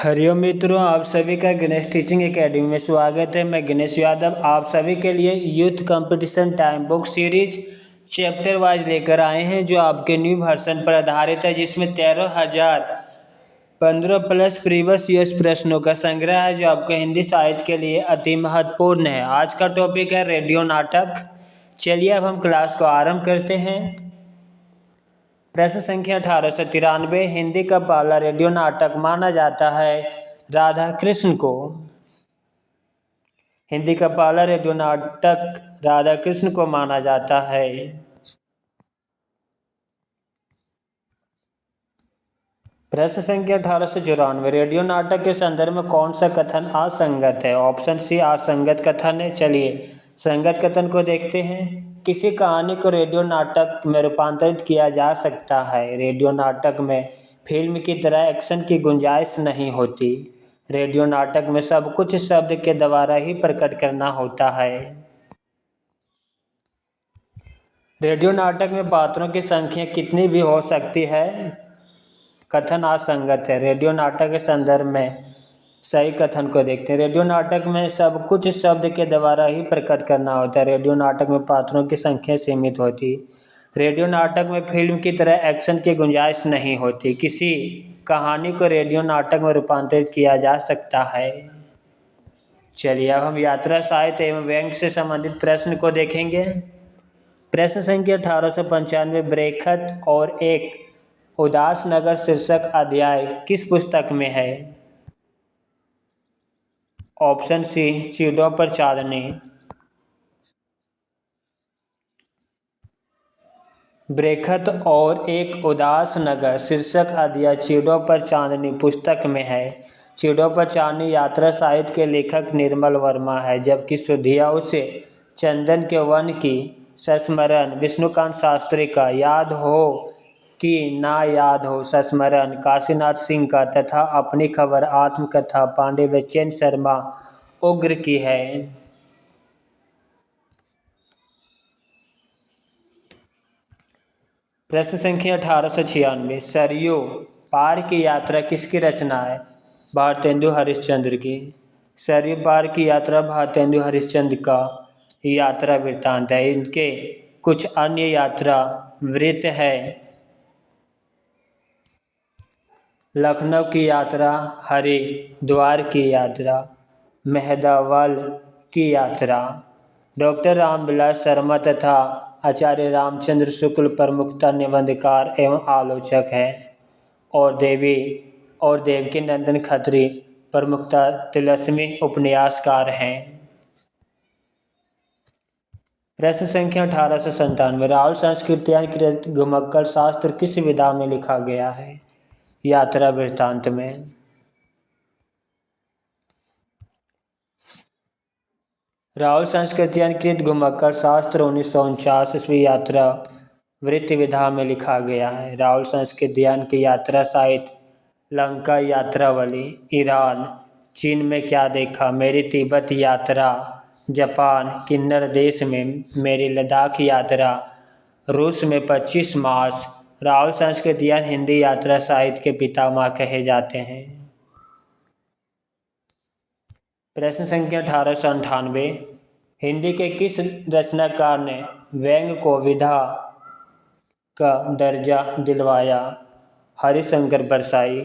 हरिओम मित्रों, आप सभी का गणेश टीचिंग एकेडमी में स्वागत है। मैं गणेश यादव आप सभी के लिए youth competition time book series chapter wise लेकर आए हैं, जो आपके न्यू वर्जन पर आधारित है, जिसमें 13,015 प्लस प्रीवियस ईयर्स प्रश्नों का संग्रह है, जो आपके हिंदी साहित्य के लिए अति महत्वपूर्ण है। आज का टॉपिक है रेडियो नाटक। चलिए अब हम क्लास को आरंभ करते हैं। प्रश्न संख्या 1893, हिंदी का पहला रेडियो नाटक माना जाता है राधा कृष्ण को। हिंदी का पहला रेडियो नाटक राधा कृष्ण को माना जाता है। प्रश्न संख्या 1894, रेडियो नाटक के संदर्भ में कौन सा कथन असंगत है? ऑप्शन सी असंगत कथन है। चलिए संगत कथन को देखते हैं। किसी कहानी को रेडियो नाटक में रूपांतरित किया जा सकता है। रेडियो नाटक में फिल्म की तरह एक्शन की गुंजाइश नहीं होती। रेडियो नाटक में सब कुछ शब्द के द्वारा ही प्रकट करना होता है। रेडियो नाटक में पात्रों की संख्या कितनी भी हो सकती है। कथन असंगत है। रेडियो नाटक के संदर्भ में सही कथन को देखते हैं। रेडियो नाटक में सब कुछ शब्द के द्वारा ही प्रकट करना होता है। रेडियो नाटक में पात्रों की संख्या सीमित होती। रेडियो नाटक में फिल्म की तरह एक्शन की गुंजाइश नहीं होती। किसी कहानी को रेडियो नाटक में रूपांतरित किया जा सकता है। चलिए अब हम यात्रा साहित्य एवं व्यंग्य से संबंधित प्रश्न को देखेंगे। प्रश्न संख्या 1895, बरेखत और एक उदास नगर शीर्षक अध्याय किस पुस्तक में है? ऑप्शन सी चीड़ों पर चांदनी। बरेखत और एक उदास नगर शीर्षक अध्याय चीड़ों पर चांदनी पुस्तक में है। चीड़ों पर चांदनी यात्रा साहित्य के लेखक निर्मल वर्मा है, जबकि सुधिया उसे चंदन के वन की संस्मरण विष्णुकांत शास्त्री का, याद हो कि ना याद हो संस्मरण काशीनाथ सिंह का तथा अपनी खबर आत्मकथा पांडे बच्चन शर्मा उग्र की है। प्रश्न संख्या 1896, सरयू पार की यात्रा किसकी रचना है? भारतेंदु हरिश्चंद्र की। सरयू पार की यात्रा भारतेंदु हरिश्चंद्र का यात्रा वृत्तांत है। इनके कुछ अन्य यात्रा वृत्त है। लखनऊ की यात्रा, हरिद्वार की यात्रा, मेहदावल की यात्रा। डॉक्टर रामविलास शर्मा तथा आचार्य रामचंद्र शुक्ल प्रमुखतः निबंधकार एवं आलोचक हैं, और देवकी नंदन खत्री प्रमुखतः तिलस्मी उपन्यासकार हैं। प्रश्न संख्या 1897, राहुल संस्कृत्यानुकृत घुमक्कड़ शास्त्र किस विधा में लिखा गया है? यात्रा वृत्तांत में। राहुल संस्कृत्यानुकृत घुमक्कड़ शास्त्र 1949 ईस्वी यात्रा वृत्त विधा में लिखा गया है। राहुल संस्कृत्यान की यात्रा साहित्य, लंका यात्रावली, ईरान, चीन में क्या देखा, मेरी तिब्बत यात्रा, जापान, किन्नर देश में मेरी लद्दाख यात्रा, रूस में 25 मार्च। राहुल संस्कृत्यान हिंदी यात्रा साहित्य के पितामह कहे जाते हैं। प्रश्न संख्या 1898, हिंदी के किस रचनाकार ने व्यंग्य को विधा का दर्जा दिलवाया? हरिशंकर परसाई।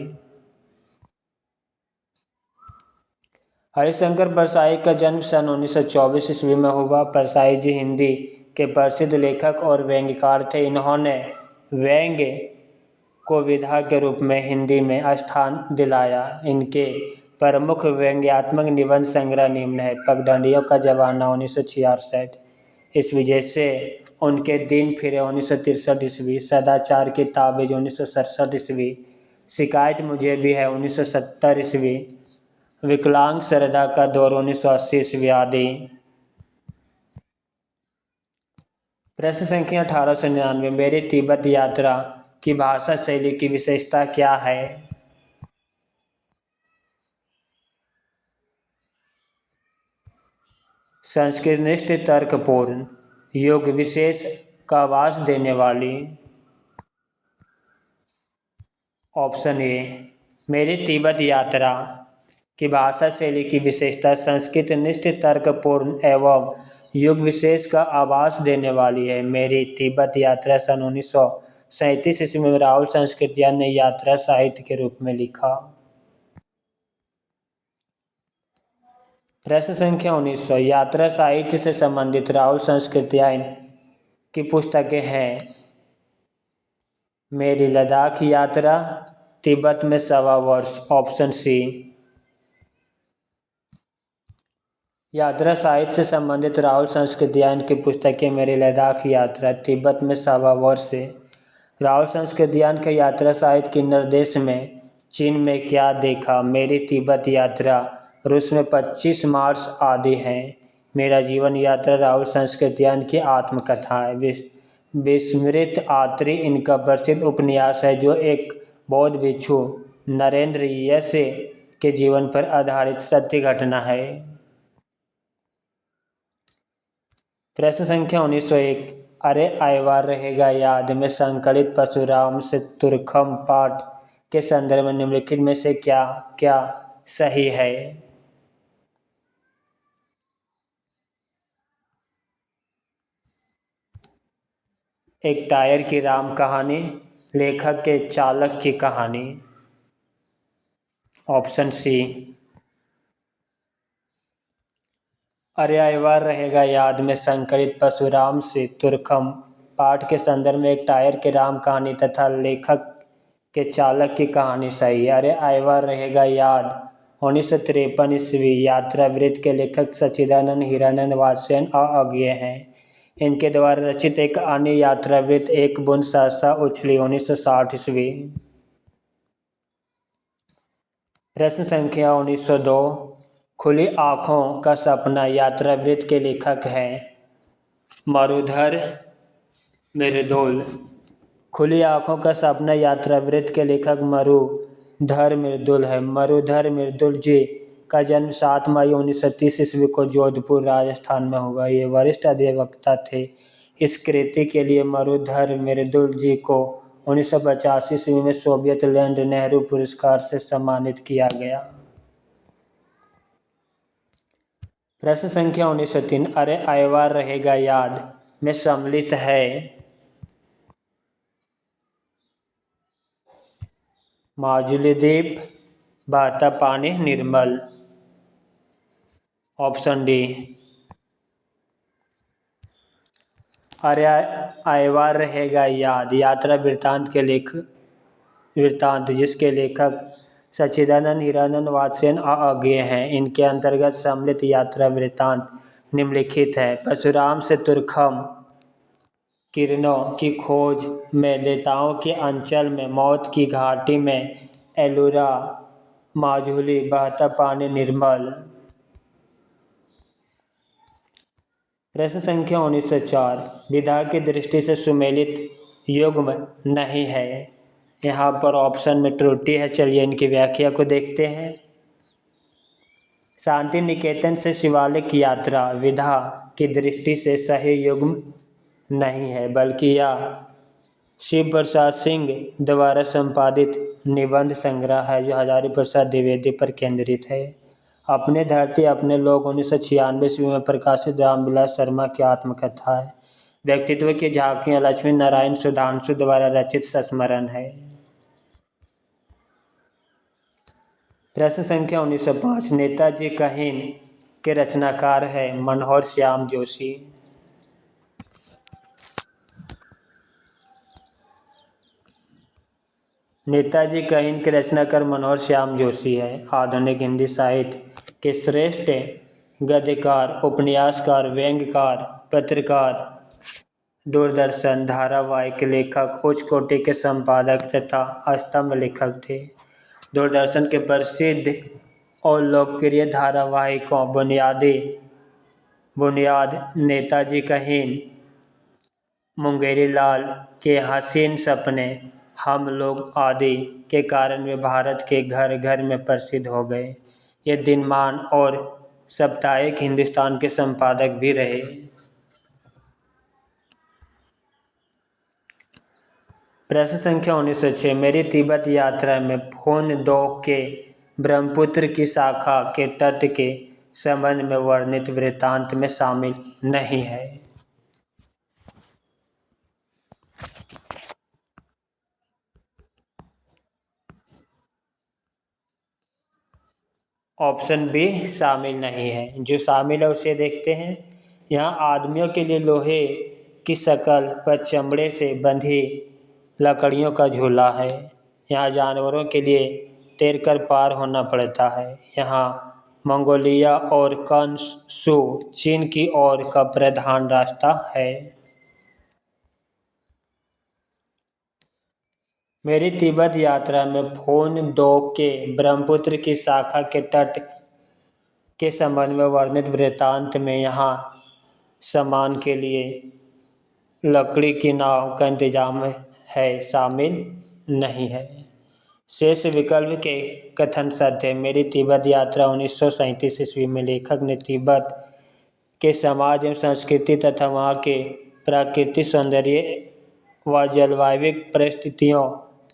हरिशंकर परसाई का जन्म सन 1924 ईस्वी में हुआ। परसाई जी हिंदी के प्रसिद्ध लेखक और व्यंग्यकार थे। इन्होंने व्यंग्य को विधा के रूप में हिंदी में स्थान दिलाया। इनके प्रमुख व्यंग्यात्मक निबंध संग्रह निम्न है। पगडंडियों का जमाना 1966 ईस्वी, जैसे उनके दिन फिरे 1963 ईस्वी, सदाचार की ताबीज 1967 ईस्वी, शिकायत मुझे भी है 1970 ईस्वी, विकलांग श्रद्धा का दौर 1980 ईस्वी आदि। प्रश्न संख्या 1899, मेरी तिब्बत यात्रा की भाषा शैली की विशेषता क्या है? संस्कृतनिष्ठ, तर्कपूर्ण, योग विशेष का आवास देने वाली। Option A. मेरी तिब्बत यात्रा की भाषा शैली की विशेषता संस्कृत निष्ठ तर्कपूर्ण एवं युग विशेष का आभास देने वाली है। मेरी तिब्बत यात्रा सन 1937 ईस्वी में राहुल संस्कृतियान ने यात्रा साहित्य के रूप में लिखा। प्रश्न संख्या 1900 यात्रा साहित्य से संबंधित राहुल संस्कृतियान की पुस्तकें हैं। मेरी लद्दाख यात्रा, तिब्बत में 1.25 वर्ष, ऑप्शन सी। यात्रा साहित्य से संबंधित राहुल संस्कृतियान की पुस्तकें मेरी लद्दाख यात्रा, तिब्बत में 1.25 वर्ष से। राहुल संस्कृतियान के यात्रा साहित्य के निर्देश में चीन में क्या देखा, मेरी तिब्बत यात्रा, रूस में 25 मार्च आदि हैं। मेरा जीवन यात्रा राहुल संस्कृतियान की आत्मकथा है। विस्मृत आत्री इनका प्रसिद्ध उपन्यास है जो एक बौद्ध भिक्षु नरेंद्र यसे के जीवन पर आधारित सत्य घटना है। प्रश्न संख्या 1901 अरे आयवार रहेगा याद में संकलित परशुराम से तुर्खम पाठ के संदर्भ में निम्नलिखित में से क्या क्या सही है। एक टायर की राम कहानी, लेखक के चालक की कहानी, ऑप्शन सी। अरे आयवार रहेगा याद में संकलित परशुराम से तुर्खम पाठ के संदर्भ में एक टायर की राम कहानी तथा लेखक के चालक की कहानी सही है। अरे आयवार रहेगा याद 1953 ईस्वी यात्रा वृत्त के लेखक सच्चिदानंद हिरानंद वात्स्ययन अज्ञेय हैं। इनके द्वारा रचित एक अन्य यात्रा वृत्त एक बूंद सहसा उछली 1960 ईस्वी। प्रश्न संख्या 1902 खुली आँखों का सपना यात्रा वृत्त के लेखक हैं मरुधर मृदुल। खुली आँखों का सपना यात्रा वृत्त के लेखक मरुधर मृदुल है। मरुधर मृदुल जी का जन्म 7 मई 1930 ईस्वी को जोधपुर राजस्थान में हुआ। ये वरिष्ठ अधिवक्ता थे। इस कृति के लिए मरुधर मृदुल जी को 1985 ईस्वी में सोवियत लैंड नेहरू पुरस्कार से सम्मानित किया गया। प्रश्न संख्या 1903 अरे आयवार रहेगा याद में सम्मिलित है माजुली द्वीप, बहता पानी, निर्मल, ऑप्शन डी। अरे आयवार रहेगा याद यात्रा वृत्तांत जिसके लेखक सच्चिदानंद हिरानंद वात्स्ययन अज्ञेय हैं। इनके अंतर्गत सम्मिलित यात्रा वृत्तांत निम्नलिखित है। परशुराम से तुर्खम, किरणों की खोज में, देवताओं के अंचल में, मौत की घाटी में, एलुरा, माजुली, बहता पानी, निर्मल। प्रश्न संख्या 1904 विधा की दृष्टि से सुमेलित युग्म नहीं है। यहाँ पर ऑप्शन में त्रुटि है। चलिए इनकी व्याख्या को देखते हैं। शांति निकेतन से शिवालिक यात्रा विधा की दृष्टि से सही युग्म नहीं है, बल्कि यह शिव प्रसाद सिंह द्वारा संपादित निबंध संग्रह है जो हजारी प्रसाद द्विवेदी पर केंद्रित है। अपने धरती अपने लोग 1996 ईस्वी में प्रकाशित रामविलास शर्मा की आत्मकथा है। व्यक्तित्व की झांकियाँ लक्ष्मी नारायण सुधांशु द्वारा रचित संस्मरण है। प्रश्न संख्या 1905 नेताजी का हिंद के रचनाकार है मनोहर श्याम जोशी। नेताजी का हिंद के रचनाकार मनोहर श्याम जोशी है। आधुनिक हिंदी साहित्य के श्रेष्ठ गद्यकार, उपन्यासकार, व्यंग्यकार, पत्रकार, दूरदर्शन धारावाहिक लेखक, उच्च कोटि के संपादक तथा स्तंभ लेखक थे। दूरदर्शन के प्रसिद्ध और लोकप्रिय धारावाहिकों बुनियाद नेताजी का हिंद, मुंगेरी लाल के हसीन सपने, हम लोग आदि के कारण वे भारत के घर घर में प्रसिद्ध हो गए। ये दिनमान और साप्ताहिक हिंदुस्तान के संपादक भी रहे। प्रश्न संख्या 1906 मेरी तिब्बत यात्रा में फोन 2 के ब्रह्मपुत्र की शाखा के तट के संबंध में वर्णित वृत्तांत में शामिल नहीं है। ऑप्शन बी शामिल नहीं है। जो शामिल है उसे देखते हैं। यहाँ आदमियों के लिए लोहे की शकल पर चमड़े से बंधी लकड़ियों का झूला है। यहाँ जानवरों के लिए तैरकर पार होना पड़ता है। यहाँ मंगोलिया और कंसू चीन की ओर का प्रधान रास्ता है। मेरी तिब्बत यात्रा में फोन 2 के ब्रह्मपुत्र की शाखा के तट के संबंध में वर्णित वृत्तांत में यहाँ सामान के लिए लकड़ी की नाव का इंतजाम है, शामिल नहीं है। शेष विकल्प के कथन सत्य है। मेरी तिब्बत यात्रा 1937 ईस्वी में लेखक ने तिब्बत के समाज एवं संस्कृति तथा वहाँ के प्राकृतिक सौंदर्य व जलवायु परिस्थितियों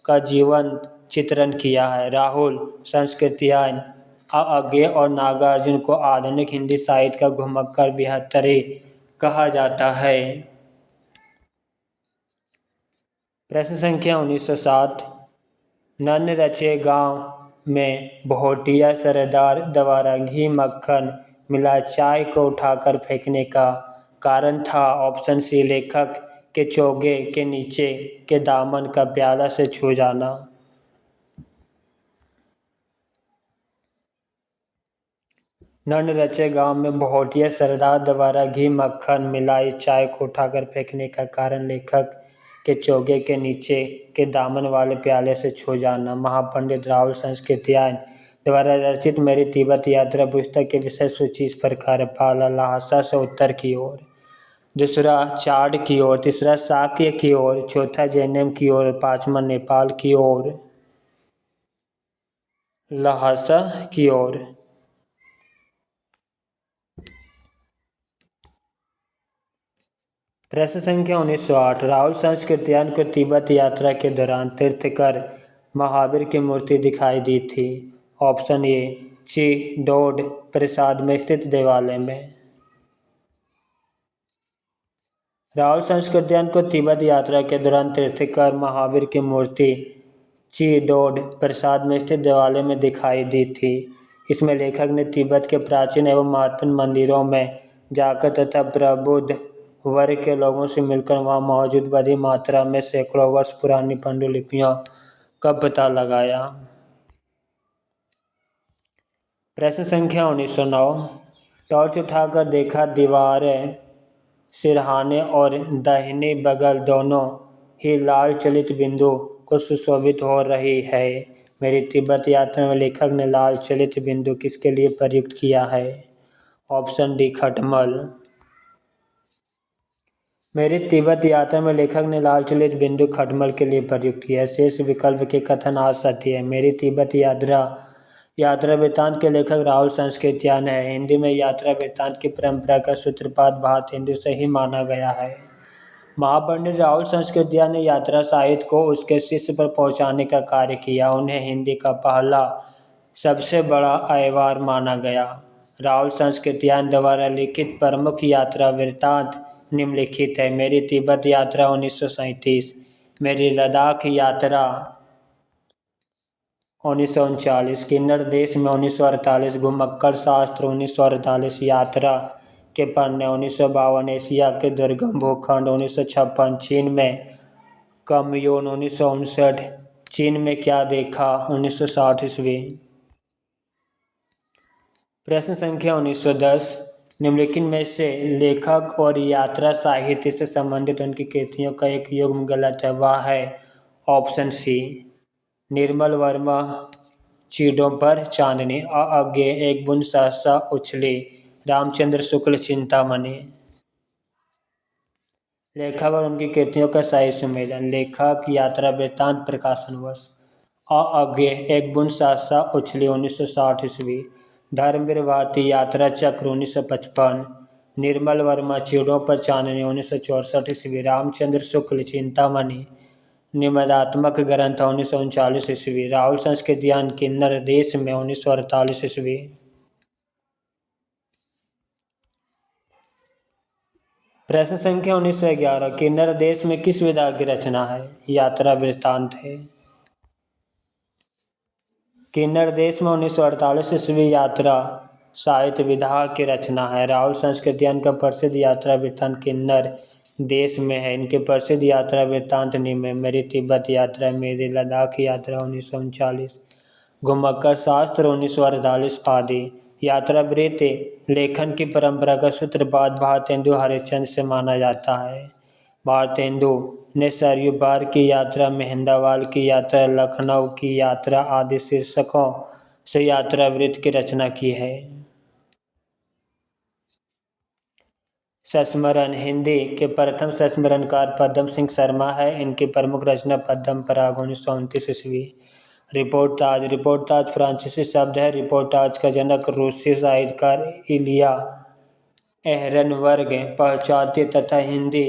का जीवन चित्रण किया है। राहुल संस्कृतियान अज्ञे और नागार्जुन को आधुनिक हिंदी साहित्य का घुमक्कड़ बिहत्तरी कहा जाता है। प्रश्न संख्या 1907 नन्न रचे गांव में भोटिया सरदार द्वारा घी मक्खन मिला चाय को उठाकर फेंकने का कारण था। ऑप्शन सी लेखक के चोगे के नीचे के दामन का प्याला से छू जाना। नन्न रचे गांव में भोटिया सरदार द्वारा घी मक्खन मिलाई चाय को उठाकर फेंकने का कारण लेखक के चोगे के नीचे के दामन वाले प्याले से छू जाना। महापंडित राहुल संस्कृतियान द्वारा रचित मेरी तिब्बत यात्रा पुस्तक के विषय सूची इस प्रकार है। पहला लहासा से उत्तर की ओर, दूसरा चाड की ओर, तीसरा शाक्य की ओर, चौथा जैनम की ओर, पांचवा नेपाल की ओर। लहासा की ओर। प्रश्न संख्या 1908 राहुल संस्कृतियान को तिब्बत यात्रा के दौरान तीर्थकर महावीर की मूर्ति दिखाई दी थी। ऑप्शन ए ची-डोड प्रसाद में स्थित देवालय में। राहुल संस्कृतियान को तिब्बत यात्रा के दौरान तीर्थकर महावीर की मूर्ति ची-डोड प्रसाद में स्थित देवालय में दिखाई दी थी। इसमें लेखक ने तिब्बत के प्राचीन एवं महत्वपूर्ण मंदिरों में जाकर तथा प्रबुद्ध वर्ग के लोगों से मिलकर वहां मौजूद बड़ी मात्रा में सैकड़ों वर्ष पुरानी पांडुलिपियों का पता लगाया। प्रश्न संख्या 1909 टॉर्च उठाकर देखा दीवारें सिरहाने और दाहिने बगल दोनों ही लाल चलित बिंदु को सुशोभित हो रही है। मेरी तिब्बत यात्रा में लेखक ने लाल चलित बिंदु किसके लिए प्रयुक्त किया है। ऑप्शन डी खटमल। मेरी तिब्बत यात्रा में लेखक ने लाल चलित बिंदु खटमल के लिए प्रयुक्त किया। शेष विकल्प के कथन असत्य है। मेरी तिब्बत यात्रा वृत्तांत के लेखक राहुल संस्कृतियान है। हिंदी में यात्रा वृत्तांत की परंपरा का सूत्रपात भारत हिंदू से ही माना गया है। महापंडित राहुल संस्कृतियान ने यात्रा साहित्य को उसके शिष्य पर पहुंचाने का कार्य किया। उन्हें हिंदी का पहला सबसे बड़ा अहवार माना गया। राहुल संस्कृतियान द्वारा लिखित प्रमुख यात्रा वृत्तांत निम्नलिखित है। मेरी तिब्बत यात्रा 1937, मेरी लद्दाख यात्रा 1939, किन्नर देश में 1948, घुमक्कड़ शास्त्र 1948, यात्रा के पन्ने 1952, एशिया के दुर्गम भूखंड 1956, चीन में कम्यून 1959, चीन में क्या देखा 1960 ईस्वी। प्रश्न संख्या 1910 निम्नलिखित में से लेखक और यात्रा साहित्य से संबंधित उनकी कृतियों का एक युग्म गलत है। वह है ऑप्शन सी निर्मल वर्मा चीड़ों पर चांदनी, अज्ञे एक बूंद सहसा उछली, रामचंद्र शुक्ल चिंतामणि। लेखक और उनकी कृतियों का सही सुमेलन। लेखक यात्रा वृत्तांत प्रकाशन वर्ष अज्ञे एक बूंद सहसा उछली 1960 ईस्वी, धर्मवीर भारती यात्रा चक्र 1955, निर्मल वर्मा चीड़ों पर चांदनी 1964 ईस्वी, रामचंद्र शुक्ल चिंतामणि निबंधात्मक ग्रंथ 1939 ईस्वी। राहुल संस्कृत ज्ञान किन्नर देश में 1948 ईस्वी। प्रश्न संख्या 1911, किन्नर देश में किस विधा की रचना है? यात्रा वृत्तांत है। किन्नर देश में 1948 ईस्वी यात्रा साहित्य विधा की रचना है। राहुल संस्कृत ज्ञान का प्रसिद्ध यात्रा वृत्तांत किन्नर देश में है। इनके प्रसिद्ध यात्रा वृत्तांत निम्न है: मेरी तिब्बत यात्रा, मेरी लद्दाख यात्रा 1939, घुमक्कड़ शास्त्र 1948 आदि। यात्रा वृत्त लेखन की परंपरा का सूत्रपात भारतेंदु हरिश्चंद्र से माना जाता है। भारतेंदु ने सरयू पार की यात्रा, मेहंदावाल की यात्रा, लखनऊ की यात्रा आदि शीर्षकों से यात्रा वृत्त की रचना की है। संस्मरण हिंदी के प्रथम संस्मरणकार पद्म सिंह शर्मा है। इनकी प्रमुख रचना पद्म पराग 1929 ईस्वी। रिपोर्टाज फ्रांसीसी शब्द है। रिपोर्टाज का जनक रूसी साहित्यकार इलिया एहरनबर्ग पश्चात्य तथा हिंदी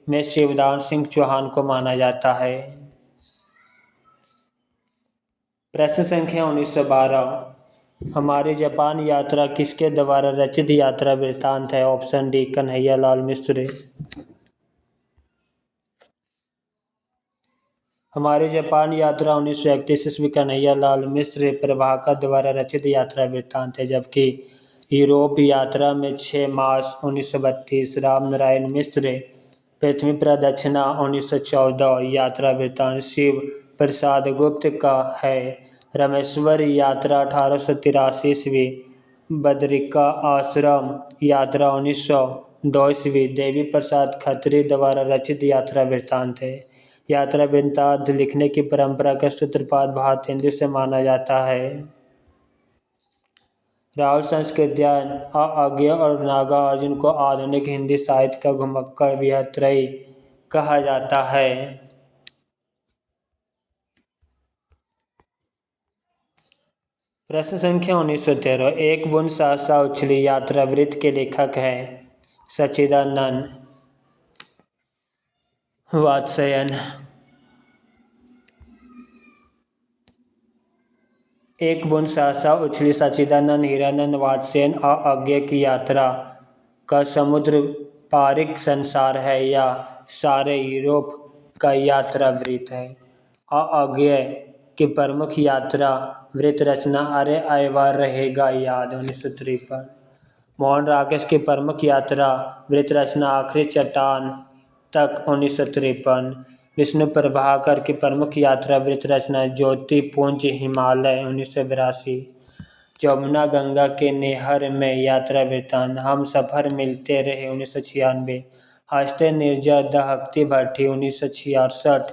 में शिवदान सिंह चौहान को माना जाता है। प्रश्न संख्या 1912, हमारी जापान यात्रा किसके द्वारा रचित यात्रा वृत्तांत है? ऑप्शन डी, कन्हैया लाल मिश्र। हमारी जापान यात्रा 1931 ईस्वी कन्हैया लाल मिश्र प्रभाकर द्वारा रचित यात्रा वृत्तांत है। जबकि यूरोप यात्रा में 6 मार्च 1932 राम नारायण मिश्र पृथ्वी प्रदक्षिणा 1914 यात्रा वृत्तांत शिव प्रसाद गुप्त का है। रामेश्वर यात्रा 1883 ईस्वी, बद्रिका आश्रम यात्रा 1902 ईस्वी देवी प्रसाद खत्री द्वारा रचित यात्रा वृत्तांत है। यात्रा वृत्तांत लिखने की परंपरा का सूत्रपात भारतेंदु से माना जाता है। राहुल संस्कृत ज्ञान अज्ञेय और नागार्जुन को आधुनिक हिंदी साहित्य का घुमक्कड़ बृहत्त्रयी कहा जाता है। प्रश्न संख्या 1913, एक बूंद सहसा उछली यात्रा वृत्त के लेखक हैं सच्चिदानंद वात्स्ययन। एक बूंद सहसा उछली सच्चिदानंद हिरानंद वात्स्ययन अज्ञेय की यात्रा का समुद्र पारिक संसार है या सारे यूरोप का यात्रा वृत्त है। अज्ञेय की प्रमुख यात्रा वृत्त रचना अरे आयवार रहेगा याद 1953। मोहन राकेश की प्रमुख यात्रा वृत्त रचना आखिरी चट्टान तक 1953। विष्णु प्रभाकर की प्रमुख यात्रा वृत्त रचना ज्योतिपुंज हिमालय 1982। जमुना गंगा के नेहर में यात्रा वृत्तांत हम सफर मिलते रहे 1996। हंसते निर्जर दहकती भट्ठी 1966।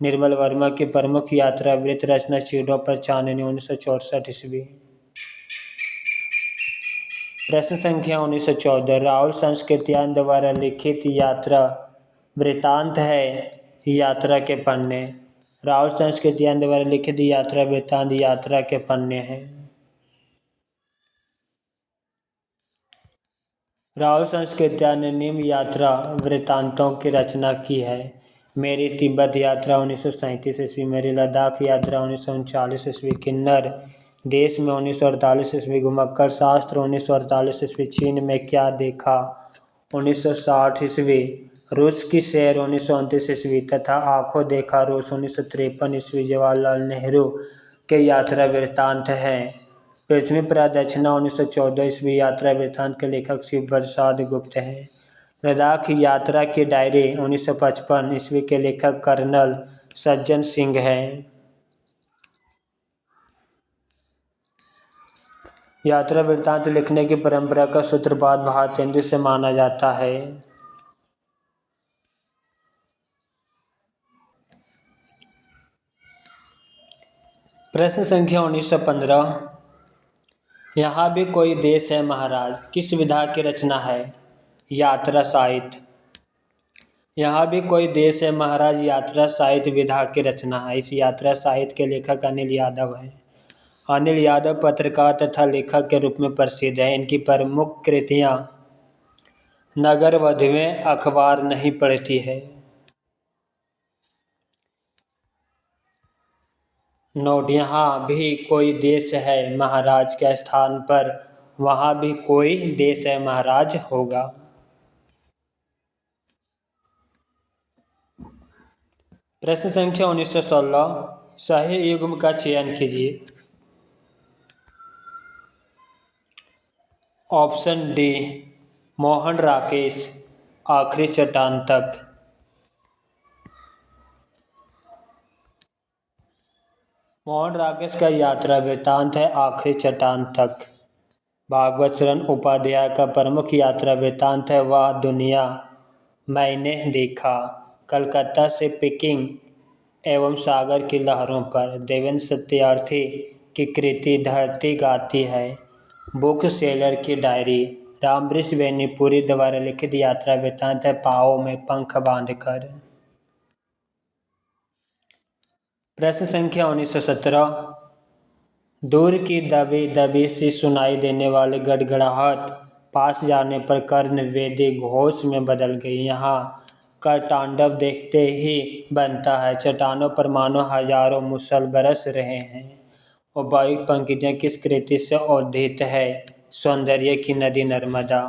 निर्मल वर्मा की प्रमुख यात्रा वृत्त रचना सीढ़ों पर चांदनी 1964 ईस्वी। प्रश्न संख्या 1914, राहुल संस्कृतियान द्वारा लिखित यात्रा वृत्तांत है यात्रा के पन्ने। राहुल संस्कृतियान द्वारा लिखित यात्रा वृत्तांत यात्रा के पन्ने हैं। राहुल संस्कृतियान ने निम्न यात्रा वृत्तांतों की रचना की है: मेरी तिब्बत यात्रा 1937 ईस्वी, मेरी लद्दाख यात्रा 1939 ईस्वी, किन्नर देश में 1948 ईस्वी, घुमक्कड़ शास्त्र 1948 ईस्वी, चीन में क्या देखा 1960 ईस्वी, रूस की सैर 1929 ईस्वी तथा आंखों देखा रूस 1953 ईस्वी। जवाहरलाल नेहरू के यात्रा वृत्तांत हैं: पृथ्वी प्रदक्षिणा 1914 ईस्वी, यात्रा वृत्तांत के लेखक शिव प्रसाद गुप्त हैं। लद्दाख यात्रा की डायरी 1955 ईस्वी के लेखक कर्नल सज्जन सिंह हैं। यात्रा वृत्तांत लिखने की परंपरा का सूत्रपात भारतेंदु से माना जाता है। प्रश्न संख्या 1915, यहाँ भी कोई देश है महाराज किस विधा की रचना है? यात्रा साहित्य। यहाँ भी कोई देश है महाराज यात्रा साहित्य विधा की रचना है। इस यात्रा साहित्य के लेखक अनिल यादव हैं। अनिल यादव पत्रकार तथा लेखक के रूप में प्रसिद्ध हैं। इनकी प्रमुख कृतियाँ नगर वधुएं, अखबार नहीं पढ़ती है, नोट, यहाँ भी कोई देश है महाराज के स्थान पर वहाँ भी कोई देश है महाराज होगा। प्रश्न संख्या 1916, सही युग्म का चयन कीजिए। ऑप्शन डी, मोहन राकेश आखिरी चट्टान तक। मोहन राकेश का यात्रा वृत्तांत है आखिरी चट्टान तक। भागवत शरण उपाध्याय का प्रमुख यात्रा वृत्तांत है वह दुनिया मैंने देखा। कलकत्ता से पिकिंग एवं सागर की लहरों पर देवेंद्र सत्यार्थी की कृति धरती गाती है। बुक सेलर की डायरी। रामवृक्ष बेनीपुरी द्वारा लिखित यात्रा वृत्तांत है पाँव में पंख बांधकर। प्रश्न संख्या 1917, दूर की दबी दबी सी सुनाई देने वाली गड़गड़ाहट पास जाने पर कर्ण वेदी घोष में बदल गई। यहाँ का तांडव देखते ही बनता है। चट्टानों पर मानो हजारों मुसल बरस रहे हैं। उपायुक्त पंक्तियाँ किस कृति से उद्धृत है? सौंदर्य की नदी नर्मदा।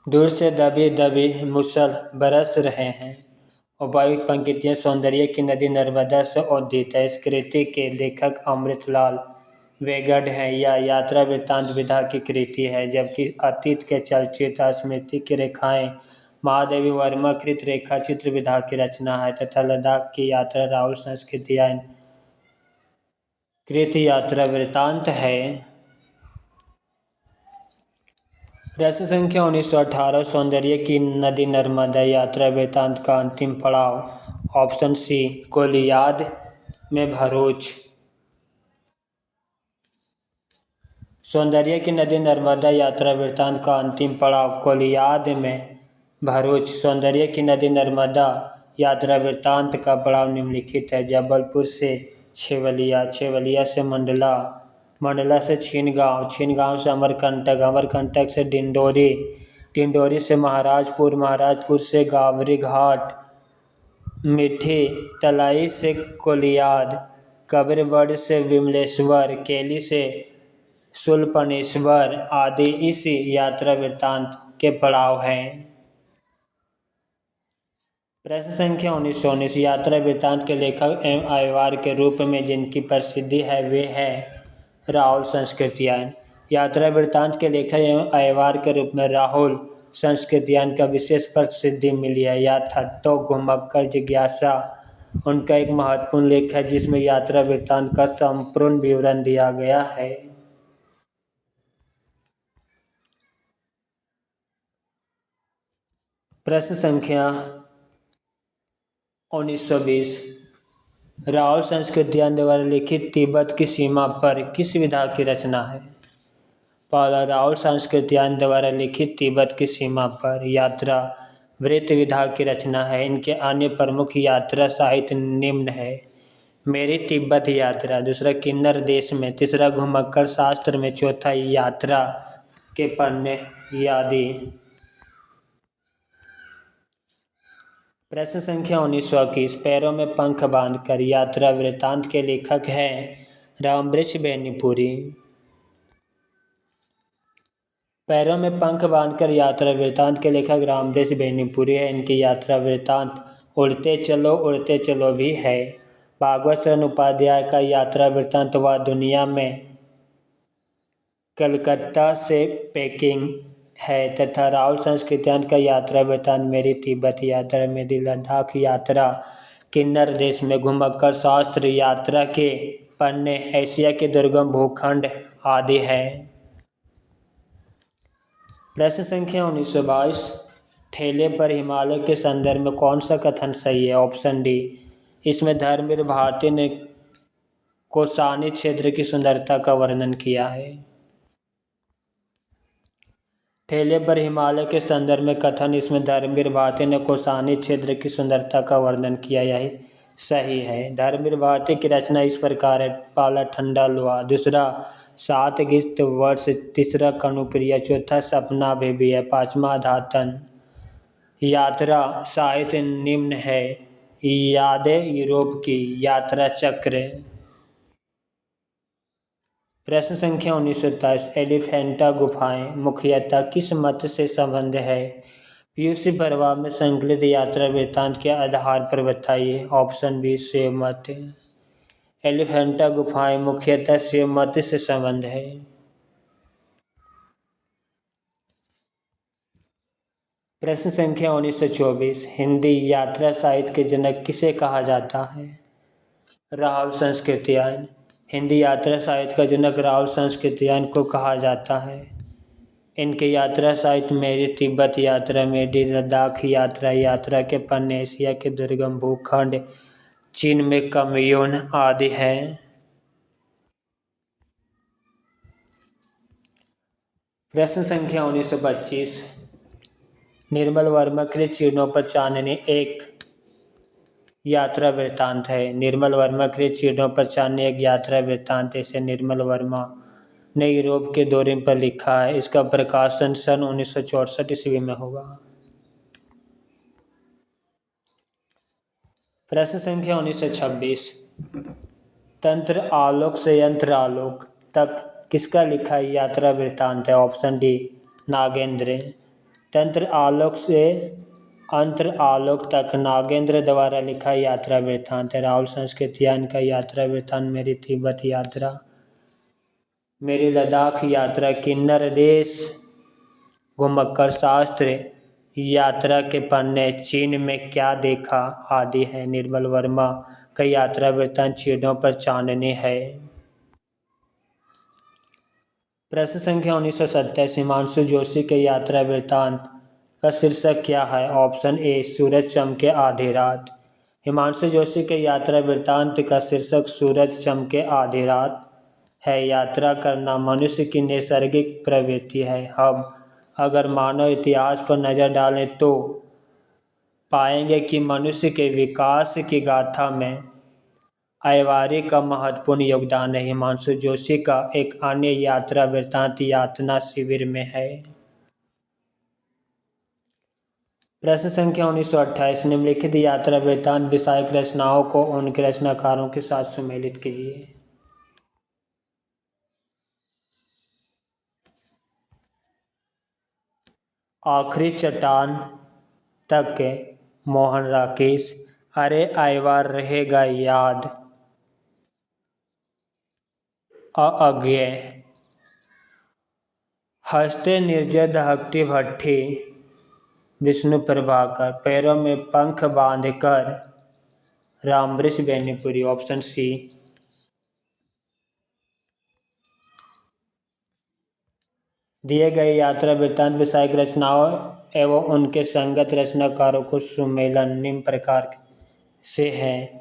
दूर से दबी दबी मुसल बरस रहे हैं। उपायुक्त पंक्तियाँ सौंदर्य की नदी नर्मदा से उद्धृत है। इस कृति के लेखक अमृतलाल वेगड़ है। यह यात्रा वृत्तांत विधा की कृति है, जबकि अतीत के चलचित्र स्मृति की रेखाएं महादेवी वर्मा कृत रेखा चित्र विधा की रचना है तथा लद्दाख की यात्रा राहुल संस्कृतियान कृत यात्रा वृत्तांत है। प्रश्न संख्या 1918, सौंदर्य की नदी नर्मदा यात्रा वृत्तांत का अंतिम पड़ाव। ऑप्शन सी, कोलियाद में भरूच। सौंदर्य की नदी नर्मदा यात्रा वृत्तांत का अंतिम पड़ाव कोलियाद में भरूच। सौंदर्य की नदी नर्मदा यात्रा वृत्तांत का पड़ाव निम्नलिखित है। जबलपुर से छेवलिया, छेवलिया से मंडला, मंडला से छिनगांव, छिनगांव से अमरकंटक, अमरकंटक से डिंडोरी, डिंडोरी से महाराजपुर, महाराजपुर से गावरी घाट, मिठी तलाई से कोलियाद, कबीरवड से विमलेश्वर, केली से शूलपनेश्वर आदि इस यात्रा वृत्तांत के पड़ाव हैं। प्रश्न संख्या 1919, यात्रा वृत्तांत के लेखक एवं आह्वान के रूप में जिनकी प्रसिद्धि है वे हैं राहुल संस्कृतियान। यात्रा वृत्तांत के लेखक एवं आह्वान के रूप में राहुल संस्कृतियान का विशेष प्रसिद्धि मिली है। यथार्थ घुमक्कड़ जिज्ञासा उनका एक महत्वपूर्ण लेख है जिसमें यात्रा वृत्तांत का संपूर्ण विवरण दिया गया है। प्रश्न संख्या 1920, राहुल संस्कृतियान द्वारा लिखित तिब्बत की सीमा पर किस विधा की रचना है? पहला, राहुल संस्कृतियान द्वारा लिखित तिब्बत की सीमा पर यात्रा वृत्त विधा की रचना है। इनके अन्य प्रमुख यात्रा साहित्य निम्न है। मेरी तिब्बत यात्रा, दूसरा किन्नर देश में, तीसरा घुमक्कड़ शास्त्र में, चौथा यात्रा के पन्ने आदि। प्रश्न संख्या 1921, पैरों में पंख बांधकर यात्रा वृत्तांत के लेखक हैं रामवृक्ष बेनीपुरी। पैरों में पंख बांधकर यात्रा वृत्तांत के लेखक रामवृक्ष बेनीपुरी है। इनकी यात्रा वृत्तांत उड़ते चलो भी है। भागवत शरण उपाध्याय का यात्रा वृत्तांत वह दुनिया में कलकत्ता से पेकिंग है तथा राहुल संस्कृतियान का यात्रा वृत्तांत मेरी तिब्बत यात्रा, मेरी लद्दाख यात्रा, किन्नर देश में घुमक्कड़ शास्त्र, यात्रा के पन्ने, एशिया के दुर्गम भूखंड आदि है। प्रश्न संख्या 1922, ठेले पर हिमालय के संदर्भ में कौन सा कथन सही है? ऑप्शन डी, इसमें धर्मवीर भारती ने कौसानी क्षेत्र की सुंदरता का वर्णन किया है। ठेले पर हिमालय के संदर्भ में कथन, इसमें धर्मवीर भारती ने कौसानी क्षेत्र की सुंदरता का वर्णन किया, यही सही है। धर्मवीर भारती की रचना इस प्रकार है। पहला, ठंडा लोहा, दूसरा, 7 अगस्त वर्ष, तीसरा, कनुप्रिया, चौथा, सपना बेबी है, पांचवा, धातन। यात्रा साहित्य निम्न है। यादें यूरोप की, यात्रा चक्र। प्रश्न संख्या 1927, एलिफेंटा गुफाएं मुख्यतः किस मत से संबंध है? पीयूसी प्रभाव में संकलित यात्रा वृत्तांत के आधार पर बताइए। ऑप्शन बी शैव मत। एलिफेंटा गुफाएं मुख्यतः शैव मत से संबंध है। प्रश्न संख्या 1924, हिंदी यात्रा साहित्य के जनक किसे कहा जाता है? राहुल संस्कृतियान। हिंदी यात्रा साहित्य का जनक राहुल संस्कृतियान को कहा जाता है। इनके यात्रा साहित्य मेरी तिब्बत यात्रा, मेरी लद्दाख यात्रा, यात्रा के पन्ने, एशिया के दुर्गम भूखंड, चीन में कम्यून आदि हैं। प्रश्न संख्या 1925, निर्मल वर्मा के चीड़ों पर चांदनी एक यात्रा वृत्तांत है। निर्मल वर्मा के चीड़ों पर चांदनी एक यात्रा वृत्तांत है। इसे निर्मल वर्मा ने यूरोप के दौरे पर लिखा है। इसका प्रकाशन सन 1964 ईस्वी में होगा। प्रश्न संख्या 1926, तंत्र आलोक से यंत्र आलोक तक किसका लिखा यात्रा वृत्तांत है? Option D Nagendra. तंत्र आलोक से अंतर आलोक तक नागेंद्र द्वारा लिखा यात्रा वृत्तांत है। राहुल संस्कृतियान का यात्रा वृत्तांत मेरी तिब्बत यात्रा, मेरी लद्दाख यात्रा, किन्नर देश घुमक्कर शास्त्र, यात्रा के पन्ने, चीन में क्या देखा आदि है। निर्मल वर्मा का यात्रा वृत्तांत चीड़ों पर चांदनी है। प्रश्न संख्या 1927, हिमांशु जोशी के यात्रा वृत्तांत का शीर्षक क्या है? ऑप्शन ए सूरज चमके आधी रात। हिमांशु जोशी के यात्रा वृत्तांत का शीर्षक सूरज चमके आधी रात है। यात्रा करना मनुष्य की नैसर्गिक प्रवृत्ति है। हम अगर मानव इतिहास पर नज़र डालें तो पाएंगे कि मनुष्य के विकास की गाथा में आयवारी का महत्वपूर्ण योगदान है। हिमांशु जोशी का एक अन्य यात्रा वृत्तांत यातना शिविर में है। प्रश्न संख्या 1928, निम्नलिखित यात्रा वृत्तांत विषयक रचनाओं को उनके रचनाकारों के साथ सुमेलित कीजिए। आखिरी चट्टान तक मोहन राकेश, अरे आयवार रहेगा याद, अज्ञे, हंसते निर्जर दहकती भट्ठी, विष्णु प्रभाकर, पैरों में पंख बांधकर, रामवृक्ष बेनीपुरी। Option C. दिए गए यात्रा वृत्तांत विषयक रचनाओं एवं उनके संगत रचनाकारों को सुमेलन निम्न प्रकार से हैं।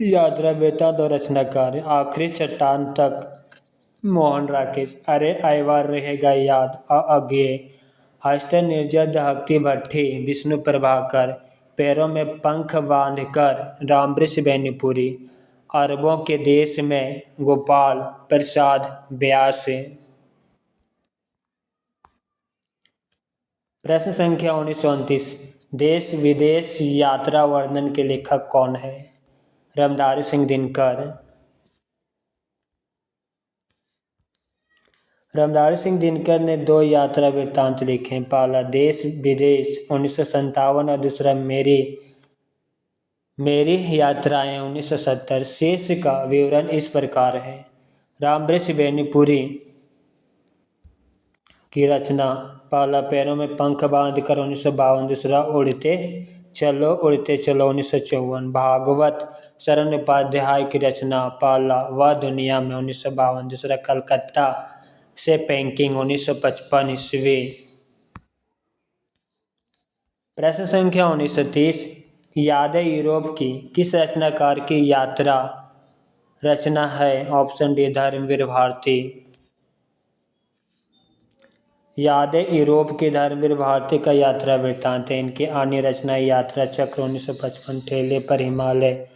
यात्रा वृत्तांत और रचनाकार, आखिरी चट्टान तक मोहन राकेश, अरे आयवार रहेगा याद, अज्ञे, हंसते निर्जर दहकती भट्ठी, विष्णु प्रभाकर, पैरों में पंख बांधकर, रामवृक्ष बेनीपुरी, अरबों के देश में गोपाल प्रसाद व्यास। प्रश्न संख्या 1929, देश विदेश यात्रा वर्णन के लेखक कौन है? रामधारी सिंह दिनकर। रामधारी सिंह दिनकर ने दो यात्रा वृत्तांत लिखे हैं। पहला देश विदेश 1957 और दूसरा मेरी यात्राएं 1970। शेष का विवरण इस प्रकार है। रामवृक्ष बेनीपुरी की रचना, पहला पैरों में पंख बांधकर 1952, दूसरा उड़ते चलो 1954। भागवत शरण उपाध्याय की रचना, पहला वह दुनिया में 1952, दूसरा कलकत्ता से पैकिंग 1955 ईस्वी। प्रश्न संख्या 1930, यादें यूरोप की किस रचनाकार की यात्रा रचना है? Option D Dharamvir Bharati. यादें यूरोप की धर्मवीर भारती का यात्रा वृत्तांत है। इनकी अन्य रचनाएं यात्रा चक्र 1955, ठेले पर हिमालय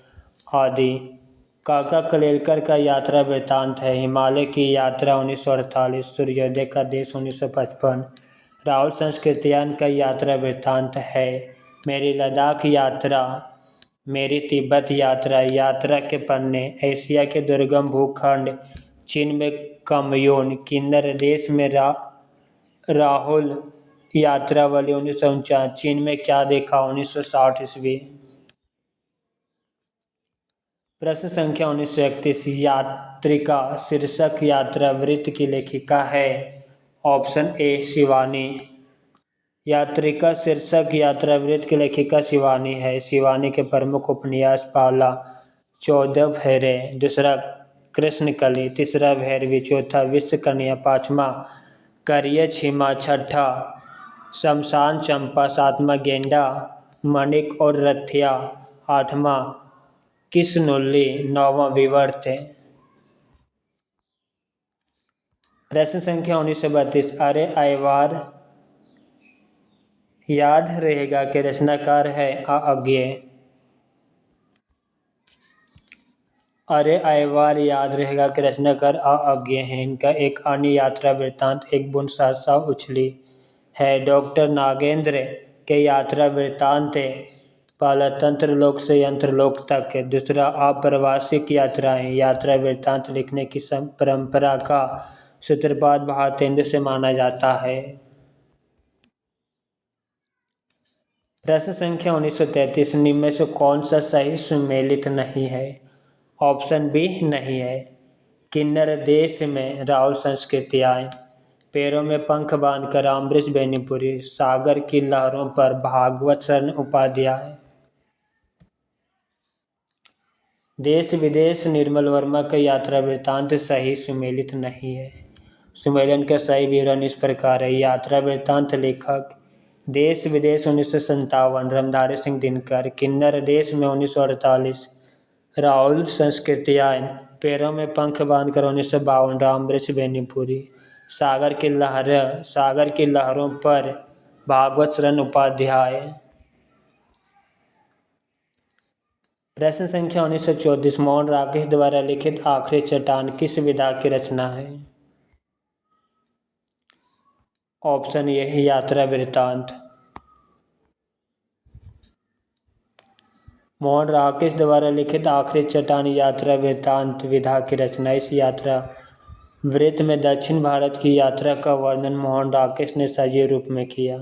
आदि। काका कलेलकर का यात्रा वृत्तांत है। हिमालय की यात्रा 1948, सूर्योदय का देश 1955, राहुल संस्कृतियान का यात्रा वृत्तांत है। मेरी लद्दाख यात्रा, मेरी तिब्बत यात्रा, यात्रा के पन्ने, एशिया के दुर्गम भूखंड, चीन में कम्यून, किन्नर देश में राहुल यात्रावली 1949, चीन में क्या देखा 1960 ईस्वी। प्रश्न संख्या 1931, यात्रिका शीर्षक यात्रा वृत्त की लेखिका है। ऑप्शन ए शिवानी। यात्रिका शीर्षक यात्रा वृत्त की लेखिका शिवानी है। शिवानी के प्रमुख उपन्यास पहला 14 फेरे, दूसरा कृष्णकली, तीसरा भैरवी, चौथा विश्व कन्या, पांचवा करिय छिमा, छठा शमशान चंपा, सातवां गेंडा मणिक और रथिया, आठवां किसनुल्ली, नौवां विवर्त। प्रश्न संख्या 1932, अरे ऐवार याद रहेगा के रचनाकार है अज्ञे। अरे ऐवार याद रहेगा के रचनाकार अज्ञे हैं। इनका एक अन्य यात्रा वृत्तांत एक बूंद सहसा उछली है। डॉक्टर नागेंद्र के यात्रा वृत्तांत पहला तंत्रलोक से यंत्रलोक तक, दूसरा अप्रवासिक यात्राएं। यात्रा वृत्तांत लिखने की परंपरा का सूत्रपात भारतेंदु से माना जाता है। प्रश्न संख्या 1933, निम्न में से कौन सा सही सुमेलित नहीं है। ऑप्शन बी नहीं है। किन्नर देश में राहुल संस्कृतियाँ, पैरों में पंख बांधकर अम्बरीश बेनीपुरी, सागर की लहरों पर भागवत शरण उपाध्याय। देश विदेश निर्मल वर्मा का यात्रा वृत्तांत सही सुमेलित नहीं है। सुमेलन का सही विवरण इस प्रकार है। यात्रा वृत्तांत लेखक देश विदेश 1957 रामधारी सिंह दिनकर, किन्नर देश में 1948 राहुल संस्कृतियाँ, पैरों में पंख बांधकर 1952 अम्बरीश बेनीपुरी, सागर की लहरों पर भागवत शरण उपाध्याय। प्रश्न संख्या 1934, मोहन राकेश द्वारा लिखित आखिरी चट्टान किस विधा की रचना है। ऑप्शन ए यात्रा वृत्तांत। मोहन राकेश द्वारा लिखित आखिरी चट्टान यात्रा वृत्तांत विधा की रचना। इस यात्रा वृत्त में दक्षिण भारत की यात्रा का वर्णन मोहन राकेश ने सजीव रूप में किया।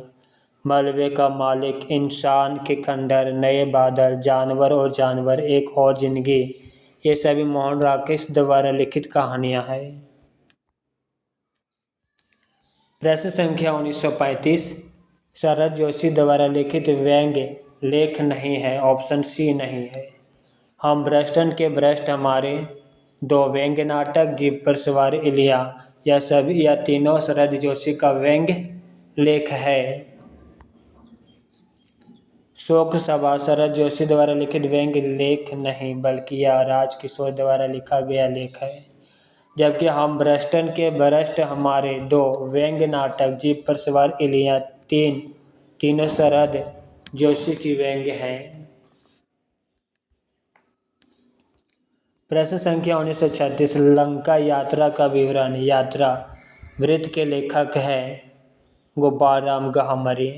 मलबे का मालिक, इंसान के खंडहर, नए बादल, जानवर और जानवर, एक और जिंदगी, ये सभी मोहन राकेश द्वारा लिखित कहानियाँ हैं। प्रश्न संख्या 1935, शरद जोशी द्वारा लिखित व्यंग्य लेख नहीं है। ऑप्शन सी नहीं है। हम भ्रष्टन के भ्रष्ट हमारे, दो व्यंग्य नाटक, जीप पर सवार इलिया, यह तीनों शरद जोशी का व्यंग्य लेख है। शोक सभा शरद जोशी द्वारा लिखित व्यंग्य लेख नहीं, बल्कि यह राजकिशोर द्वारा लिखा गया लेख है। जबकि हम भ्रष्टन के भ्रष्ट हमारे, दो व्यंग्य नाटक, जीप पर सवार इलिया, तीनों शरद जोशी की व्यंग्य हैं। प्रश्न संख्या 1936, लंका यात्रा का विवरण। यात्रा वृत्त के लेखक हैं गोपाल राम गहमरी।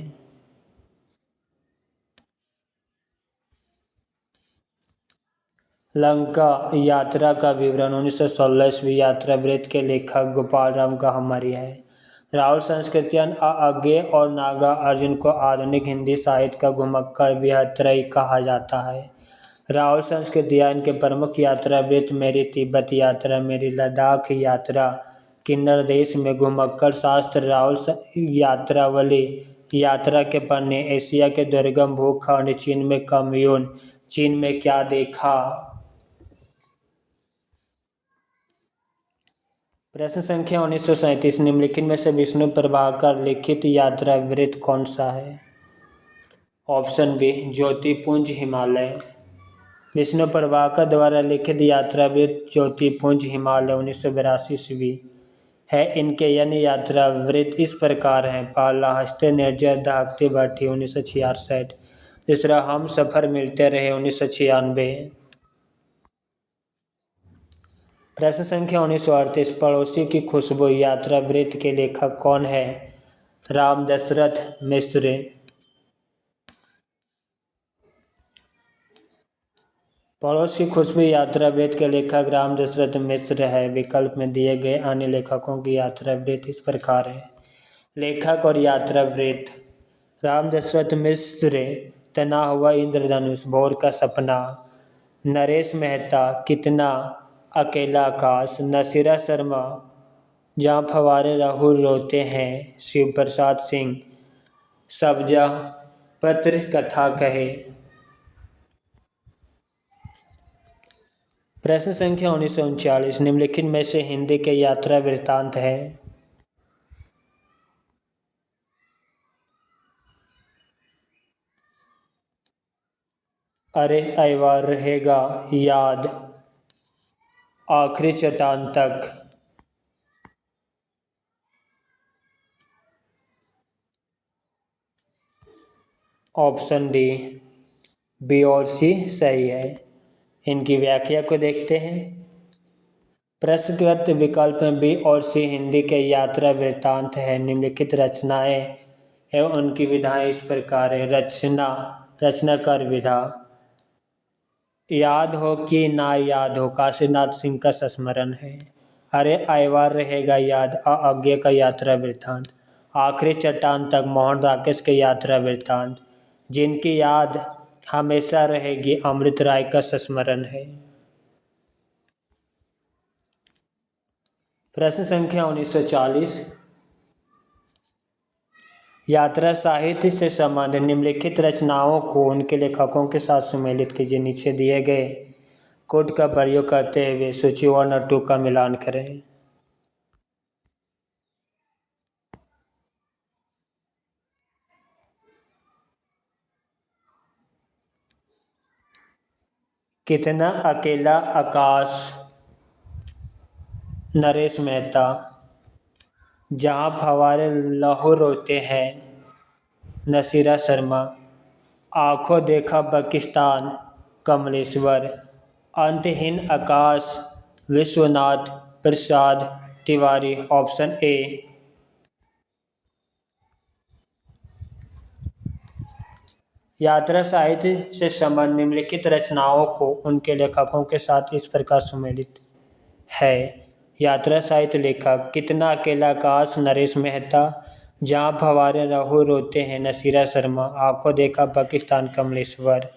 लंका यात्रा का विवरण 1916 ईस्वी यात्रा वृत्त के लेखक गोपाल राम गहमरी है। राहुल संस्कृतियान अज्ञे और नागा अर्जुन को आधुनिक हिंदी साहित्य का घुमक्कड़ बृहत्त्रयी कहा जाता है। राहुल संस्कृतियान के प्रमुख यात्रा वृत्त मेरी तिब्बत यात्रा, मेरी लद्दाख यात्रा, किन्नर देश में घुमक्कड़ शास्त्र, राहुल यात्रावली, यात्रा के पन्ने, एशिया के दुर्गम भूखंड, चीन में कम्यून, चीन में क्या देखा। प्रश्न संख्या 1937, निम्नलिखित में से विष्णु प्रभाकर लिखित यात्रा वृत्त कौन सा है। Option B Jyotipunj Himalaya. विष्णु प्रभाकर द्वारा लिखित यात्रा वृत्त ज्योतिपुंज हिमालय 1982 ईस्वी है। इनके अन्य यात्रा वृत्त इस प्रकार हैं। पहला हंसते निर्जर दहकती भट्ठी 1966, दूसरा हम सफ़र मिलते रहे 1996। प्रश्न संख्या 1938, पड़ोसी की खुशबू यात्रा वृत्त के लेखक कौन है। राम दशरथ मिश्र। पड़ोस की खुशबू यात्रा वृत्त के लेखक राम दशरथ मिश्र है। विकल्प में दिए गए अन्य लेखकों की यात्रा वृत्त इस प्रकार है। लेखक और यात्रा वृत्त। राम दशरथ मिश्र, तना हुआ इंद्रधनुष, भोर का सपना, नरेश मेहता, कितना अकेला आकाश, नसीरा शर्मा, जहाँ फवारे राहुल रोते हैं, शिव प्रसाद सिंह, सब्जा पत्र कथा कहे। प्रश्न संख्या 1939, निम्नलिखित में से हिंदी के यात्रा वृत्तांत है। अरे ऐवार रहेगा याद, आखिरी चट्टान तक। ऑप्शन डी, बी और सी सही है। इनकी व्याख्या को देखते हैं। प्रश्नगत विकल्प में बी और सी हिंदी के यात्रा वृत्तांत है। निम्नलिखित रचनाएं एवं उनकी विधाएं इस प्रकार है। रचनाकार विधा। याद हो कि ना याद हो, काशीनाथ सिंह का संस्मरण है। अरे ऐवार रहेगा याद, अज्ञे का यात्रा वृत्तांत। आखिरी चट्टान तक, मोहन राकेश के यात्रा वृत्तांत। जिनकी याद हमेशा रहेगी, अमृत राय का संस्मरण है। प्रश्न संख्या 1940, यात्रा साहित्य से संबंधित निम्नलिखित रचनाओं को उनके लेखकों के साथ सुमेलित कीजिए। नीचे दिए गए कोड का प्रयोग करते हुए सूची 1 और 2 का मिलान करें। कितना अकेला आकाश, नरेश मेहता। जहाँ फवारे लहू रोते हैं, नसीरा शर्मा। आंखों देखा पाकिस्तान, कमलेश्वर। अंतहीन आकाश, विश्वनाथ प्रसाद तिवारी। Option A. यात्रा साहित्य से संबंध निम्नलिखित रचनाओं को उनके लेखकों के साथ इस प्रकार सुमेलित है। यात्रा साहित्य लेखक, कितना अकेला आकाश, नरेश मेहता। जहाँ फवारे राहु रोते हैं, नसीरा शर्मा। आंखों देखा पाकिस्तान, कमलेश्वर।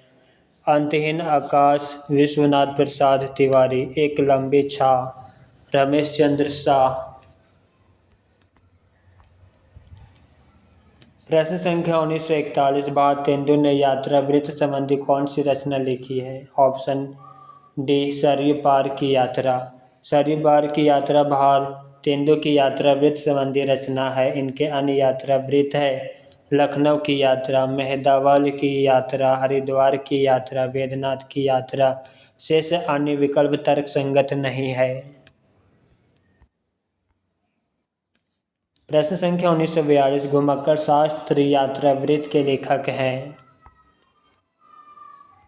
अंतहीन आकाश, विश्वनाथ प्रसाद तिवारी। एक लंबी छाँ, रमेश चंद्र शाह। प्रश्न संख्या 1941, भारतेंदु ने यात्रा वृत्त संबंधी कौन सी रचना लिखी है। ऑप्शन डी, सरयू पार की यात्रा। सरयू पार की यात्रा भारतेंदु की यात्रा वृत्त संबंधी रचना है। इनके अन्य यात्रा वृत्त है लखनऊ की यात्रा, मेहदावल की यात्रा, हरिद्वार की यात्रा, वेदनाथ की यात्रा। शेष अन्य विकल्प तर्क संगत नहीं है। प्रश्न संख्या 1942, घुमक्कड़ शास्त्र यात्रा वृत्त के लेखक हैं।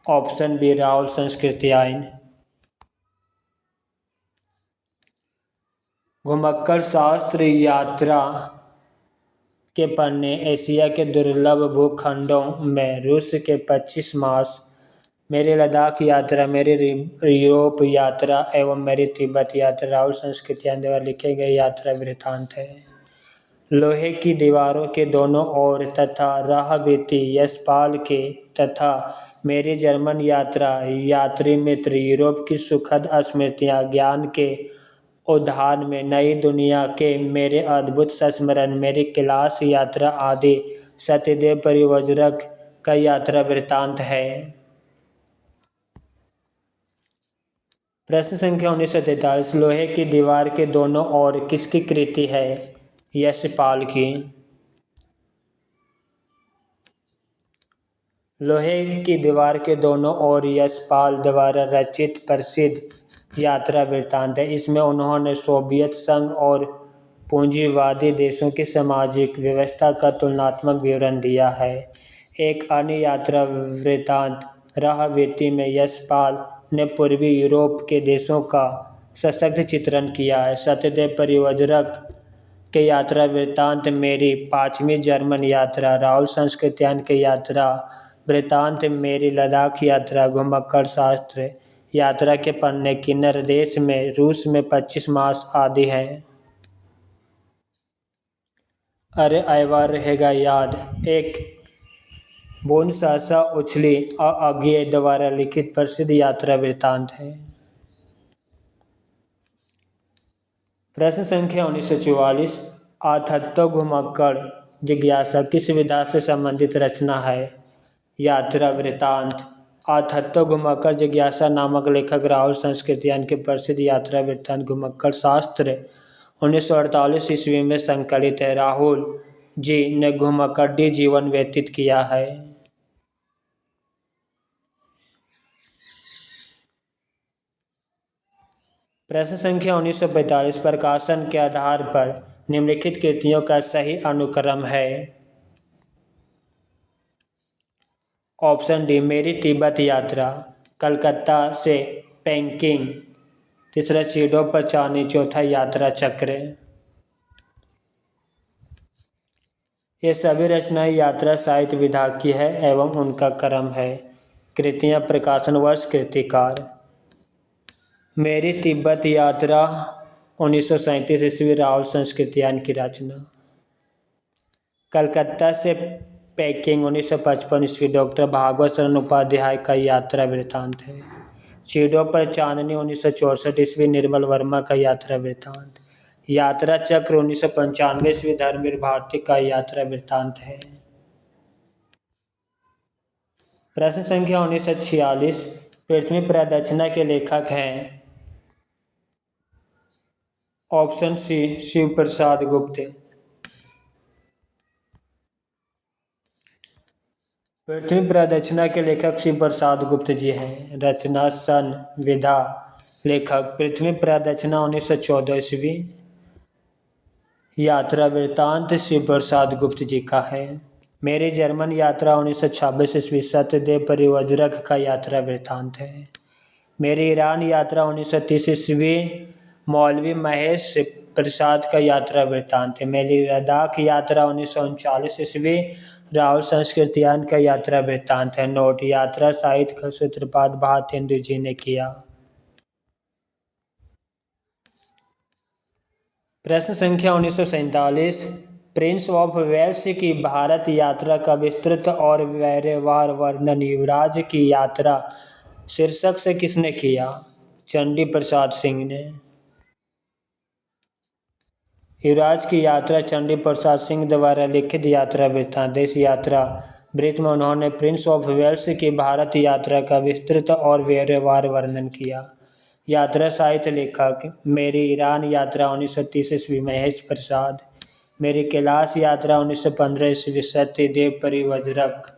Option B, Rahul Sankrityayan. घुमक्कड़ शास्त्र यात्रा के पन्ने एशिया के दुर्लभ भूखंडों में रूस के 25 मास, मेरी लद्दाख यात्रा, मेरी यूरोप यात्रा एवं मेरी तिब्बत यात्रा राहुल संस्कृत्यायन द्वारा लिखे गए यात्रा वृत्तांत है। लोहे की दीवारों के दोनों ओर तथा राह बीती यशपाल के तथा मेरी जर्मन यात्रा, यात्री मित्र, यूरोप की सुखद स्मृतियाँ, ज्ञान के उद्यान में नई दुनिया के मेरे अद्भुत संस्मरण, मेरी क्लास यात्रा आदि सत्यदेव परिव्राजक का यात्रा वृत्तांत है। प्रश्न संख्या 1943, लोहे की दीवार के दोनों ओर किसकी कृति है। यशपाल की। लोहे की दीवार के दोनों ओर यशपाल द्वारा रचित प्रसिद्ध यात्रा वृत्तांत है। इसमें उन्होंने सोवियत संघ और पूंजीवादी देशों की सामाजिक व्यवस्था का तुलनात्मक विवरण दिया है। एक अन्य यात्रा वृत्तांत राहवेती में यशपाल ने पूर्वी यूरोप के देशों का सशक्त चित्रण किया है। सत्यदेव परिव्राजक के यात्रा वृत्तांत, मेरी 5वीं जर्मन यात्रा, राहुल संस्कृत्यायन की यात्रा वृत्तांत, मेरी लद्दाख यात्रा, घुमक्कड़ शास्त्र यात्रा के पन्ने, किन्नर देश में, रूस में 25 मास आदि हैं। अरे ऐवार रहेगा याद एक बूंद सहसा उछली अज्ञे द्वारा लिखित प्रसिद्ध यात्रा वृत्तांत है। प्रश्न संख्या 1944, आथत्तो घुमक्कड़ जिज्ञासा किस विधा से संबंधित रचना है? यात्रा वृत्तांत। आथत्तो घुमक्कड़ जिज्ञासा नामक लेखक राहुल संस्कृत्यायन के प्रसिद्ध यात्रा वृत्तांत घुमक्कड़ शास्त्र 1948 ईस्वी में संकलित है। राहुल जी ने घुमक्कड़ी जीवन व्यतीत किया है। प्रश्न संख्या 1945, प्रकाशन के आधार पर निम्नलिखित कृतियों का सही अनुक्रम है। ऑप्शन डी, मेरी तिब्बत यात्रा, कलकत्ता से पेकिंग, तीसरा चीड़ों पर चांदनी, चौथा यात्रा चक्र। ये सभी रचनाएं यात्रा साहित्य विधा की है एवं उनका क्रम है। कृतियां, प्रकाशन वर्ष, कृतिकार। मेरी तिब्बत यात्रा 1937 ईस्वी, राहुल संस्कृत्यायन की रचना। कलकत्ता से पेकिंग 1955 ईस्वी, डॉक्टर भागवत शरण उपाध्याय का यात्रा वृत्तांत है। चीड़ों पर चांदनी 1964 ईस्वी, निर्मल वर्मा का यात्रा वृत्तांत। यात्रा चक्र 1995 ईस्वी, धर्मवीर भारती का यात्रा वृत्तांत है। प्रश्न संख्या 1946, पृथ्वी प्रदक्षिणा के लेखक हैं। ऑप्शन सी, शिव प्रसाद गुप्त। पृथ्वी प्रदक्षिणा के लेखक शिव प्रसाद गुप्त जी हैं। रचना, सन, विधा, लेखक पृथ्वी प्रदक्षिणा 1914 ईस्वी। यात्रा वृत्तांत शिव प्रसाद गुप्त जी का है। मेरी जर्मन यात्रा 1926 ईस्वी, सत्यदेव परिव्रजक का यात्रा वृत्तांत है। मेरी ईरान यात्रा 1930 ईस्वी, मौलवी महेश प्रसाद का यात्रा वृत्तांत है। मेरी लद्दाख यात्रा 1939 ईस्वी, राहुल संस्कृत्यायन का यात्रा वृत्तांत है। नोट, यात्रा साहित्य का सूत्रपात भारतेंदु जी ने किया। प्रश्न संख्या 1947, प्रिंस ऑफ वेल्स की भारत यात्रा का विस्तृत और विवरवार वर्णन युवराज की यात्रा शीर्षक से किसने किया? चंडी प्रसाद सिंह ने। युवराज की यात्रा चंडी प्रसाद सिंह द्वारा लिखित यात्रा वृत्तांत। इस यात्रा वृत्त में उन्होंने प्रिंस ऑफ वेल्स की भारत यात्रा का विस्तृत और विवरवार वर्णन किया। यात्रा साहित्य लेखक, मेरी ईरान यात्रा 1930 ईस्वी, महेश प्रसाद। मेरी कैलाश यात्रा 1915 ईस्वी, सत्यदेव परिव्रजक।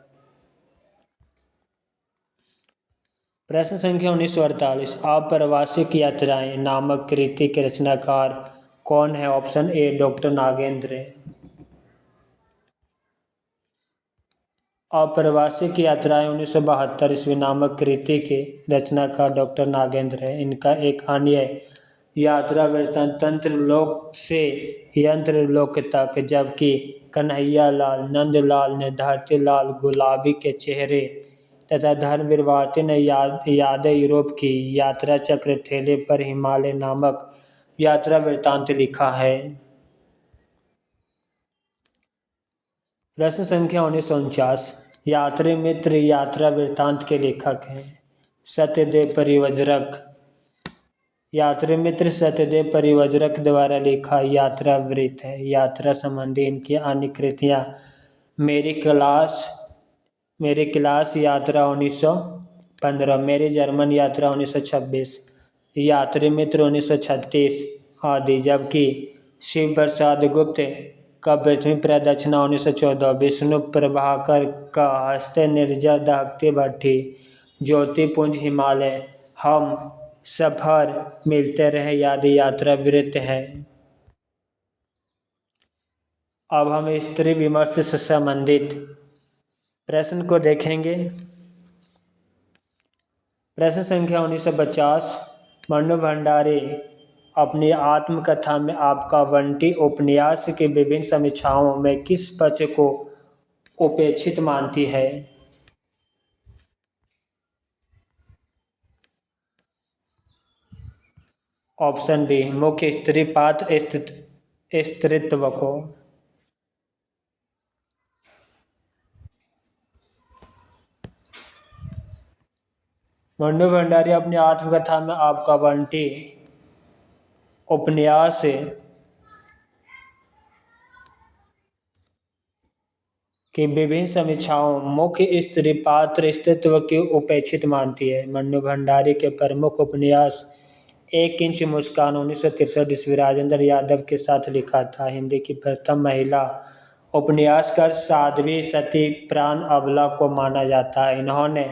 प्रश्न संख्या 1948, अप्रवासिक यात्राएं नामक कृति के रचनाकार कौन है? Option A, doctor Nagendra. अप्रवासिक यात्राएं 1972 ईस्वी नामक कृति के रचनाकार डॉक्टर नागेंद्र है। इनका एक अन्य यात्रा वृत्तांत तंत्रलोक से यंत्रलोक तक, जबकि कन्हैयालाल नंदलाल ने धरतीलाल गुलाबी के चेहरे तथा धर्मवीर भारती ने यादें यूरोप की यात्रा चक्र ठेले पर हिमालय नामक यात्रा वृत्तांत लिखा है। प्रश्न संख्या 1949, यात्री मित्र यात्रा वृत्तांत के लेखक हैं। सत्यदेव परिव्रजक। यात्री मित्र सत्यदेव परिव्रजक द्वारा लिखा यात्रा वृत्त है। यात्रा संबंधी इनकी अन्य कृतियाँ, मेरी क्लास यात्रा 1915, मेरी जर्मन यात्रा 1926, यात्री मित्र 1936 आदि, जबकि शिव प्रसाद गुप्त का पृथ्वी प्रदक्षिणा 1914, विष्णु प्रभाकर का हंसते निर्जर दहकती भट्ठी, ज्योतिपुंज हिमालय, हम सफर, मिलते रहे आदि यात्रा वृत्त है। अब हम स्त्री विमर्श से संबंधित प्रश्न को देखेंगे। प्रश्न संख्या 1950, मन्नू भंडारी अपनी आत्मकथा में आपका बंटी उपन्यास की विभिन्न समीक्षाओं में किस पक्ष को उपेक्षित मानती है? ऑप्शन डी, मुख्य स्त्री पात्र स्त्रीत्व को। मन्नू भंडारी अपनी आत्मकथा में आपका बंटी उपन्यास की विभिन्न समीक्षाओं मुख्य स्त्री पात्र स्त्रीत्व की उपेक्षित मानती है। मन्नू भंडारी के प्रमुख उपन्यास एक इंच मुस्कान 1963 ईस्वी राजेंद्र यादव के साथ लिखा था। हिंदी की प्रथम महिला उपन्यासकार साध्वी सती प्राण अबला को माना जाता है। इन्होंने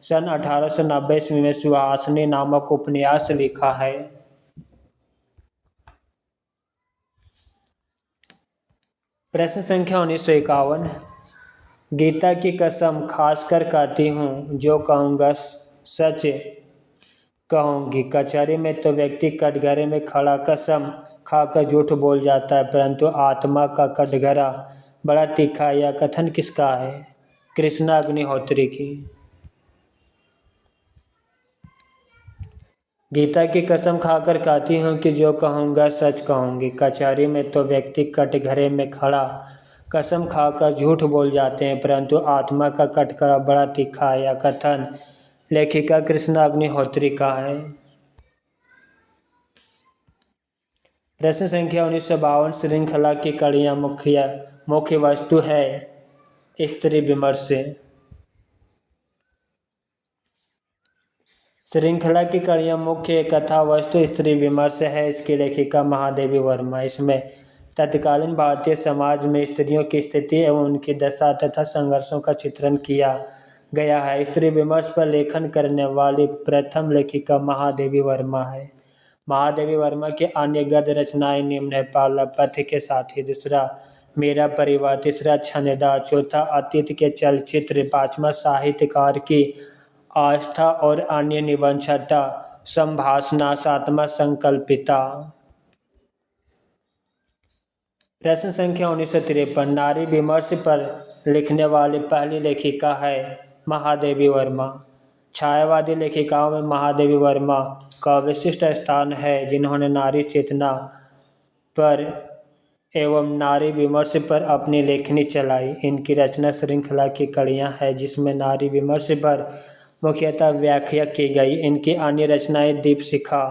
सन 1890 ईस्वी में सुहासिनी नामक उपन्यास लिखा है। प्रश्न संख्या 1951, गीता की कसम खासकर कहती हूँ, जो कहूँगा सच कहूँगी। कचहरी में तो व्यक्ति कटघरे में खड़ा कसम खाकर झूठ बोल जाता है, परंतु आत्मा का कटघरा बड़ा तीखा है। यह कथन किसका है? कृष्णा अग्निहोत्री की। गीता की कसम खाकर कहती हूँ कि जो कहूँगा सच कहूँगी। कचहरी में तो व्यक्ति कटघरे में खड़ा कसम खाकर झूठ बोल जाते हैं, परंतु आत्मा का कटघरा बड़ा तीखा है। यह कथन लेखिका कृष्णा अग्निहोत्री का है। प्रश्न संख्या 1952, श्रृंखला की कड़ियाँ मुख्य वस्तु है स्त्री विमर्श। श्रृंखला की कड़ियाँ मुख्य कथा वस्तु स्त्री विमर्श है। इसकी लेखिका महादेवी वर्मा। इसमें तत्कालीन भारतीय समाज में स्त्रियों की स्थिति एवं उनकी दशा तथा संघर्षों का चित्रण किया गया है। स्त्री विमर्श पर लेखन करने वाली प्रथम लेखिका महादेवी वर्मा है। महादेवी वर्मा की अन्य गद्य रचनाएं निम्न है। पहला पथ के साथी, दूसरा मेरा परिवार, तीसरा छानेदार, चौथा अतीत के चलचित्र, पांचवा साहित्यकार की आस्था और अन्य निबंध, छठा संभाषणा, सातवां संकल्पिता। प्रश्न संख्या 1953, नारी विमर्श पर लिखने वाली पहली लेखिका है महादेवी वर्मा। छायावादी लेखिकाओं में महादेवी वर्मा का विशिष्ट स्थान है, जिन्होंने नारी चेतना पर एवं नारी विमर्श पर अपनी लेखनी चलाई। इनकी रचना श्रृंखला की कड़ियाँ है, जिसमें नारी विमर्श पर मुख्यतः व्याख्या की गई। इनकी अन्य रचनाएं दीपशिखा,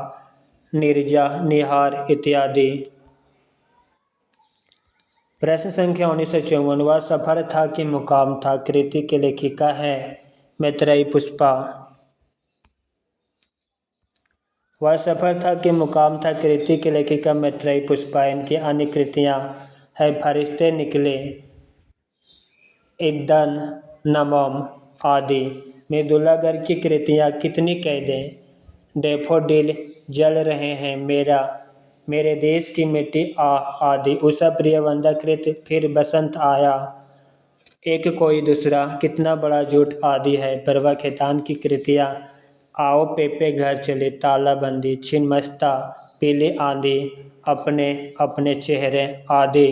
नीरजा, निहार इत्यादि। प्रश्न संख्या 1954, वह सफर था कि मुकाम था कृति की लेखिका है मैत्रेयी पुष्पा। वह सफर था कि मुकाम था कृति की लेखिका मैत्रेयी पुष्पा। इनकी अन्य कृतियाँ है फरिश्ते निकले, ईंधन नमम आदि। मृदुला गर्ग की कृतियाँ कितनी कैदें, डैफोडिल, जल रहे हैं, मेरे देश की मिट्टी आदि। उषा प्रियवंदा कृत, फिर बसंत आया, एक कोई दूसरा, कितना बड़ा झूठ आदि है। परवा खेतान की कृतियाँ आओ पेपे घर चले, तालाबंदी, छिन्नमस्ता, पीली आंधी, अपने अपने चेहरे आदि।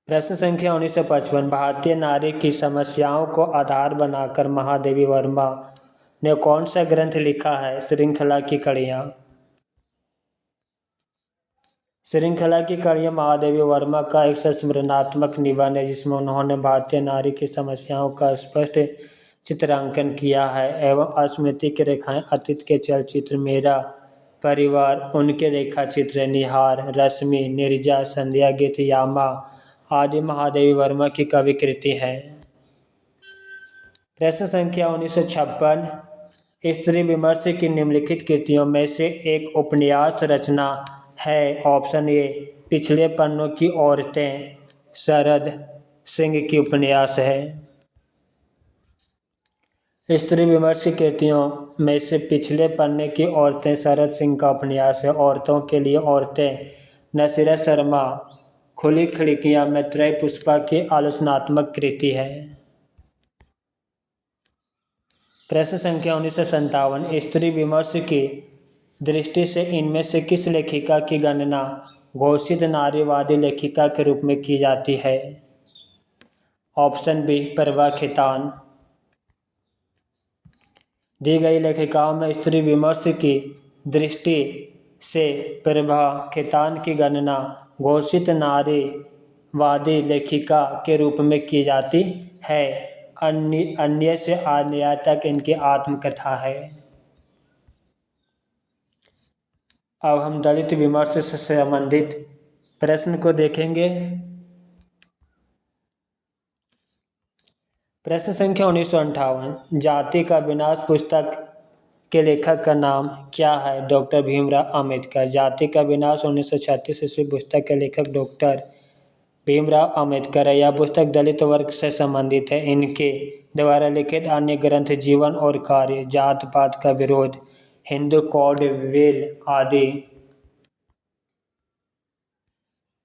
प्रश्न संख्या 1955, भारतीय नारी की समस्याओं को आधार बनाकर महादेवी वर्मा ने कौन सा ग्रंथ लिखा है? श्रृंखला की कड़ियाँ। श्रृंखला की कड़ियाँ महादेवी वर्मा का एक संस्मरणात्मक निबंध है, जिसमें उन्होंने भारतीय नारी की समस्याओं का स्पष्ट चित्रांकन किया है एवं स्मृति की रेखाएं, अतीत के चलचित्र, मेरा परिवार, उनके रेखा चित्र, निहार, रश्मि, नीरजा, संध्या गीत, यामा आदि महादेवी वर्मा की कवि कृति है। प्रश्न संख्या 1956, स्त्री विमर्श की निम्नलिखित कृतियों में से एक उपन्यास रचना है। ऑप्शन ए, पिछले पन्नों की औरतें, शरद सिंह की उपन्यास है। स्त्री विमर्श की कृतियों में से पिछले पन्ने की औरतें शरद सिंह का उपन्यास है। औरतों के लिए औरतें, नसीरा शर्मा, खुली खिड़कियां मैत्रेयी पुष्पा की आलोचनात्मक कृति है। प्रश्न संख्या 1957, स्त्री विमर्श की दृष्टि से इनमें से किस लेखिका की गणना घोषित नारीवादी लेखिका के रूप में की जाती है? Option B, Prabha Khetan. दी गई लेखिकाओं में स्त्री विमर्श की दृष्टि से प्रभा खेतान की गणना घोषित नारीवादी लेखिका के रूप में की जाती है। अन्य से अन्याय तक इनकी आत्मकथा है। अब हम दलित विमर्श से संबंधित प्रश्न को देखेंगे। प्रश्न संख्या 1958, जाति का विनाश पुस्तक के लेखक का नाम क्या है? डॉक्टर भीमराव अम्बेडकर। जाति का विनाश 1936 ईस्वी पुस्तक के लेखक डॉक्टर भीमराव अम्बेडकर है। यह पुस्तक दलित वर्ग से संबंधित है। इनके द्वारा लिखित अन्य ग्रंथ जीवन और कार्य, जात पात का विरोध, हिंदू कोड वेल आदि।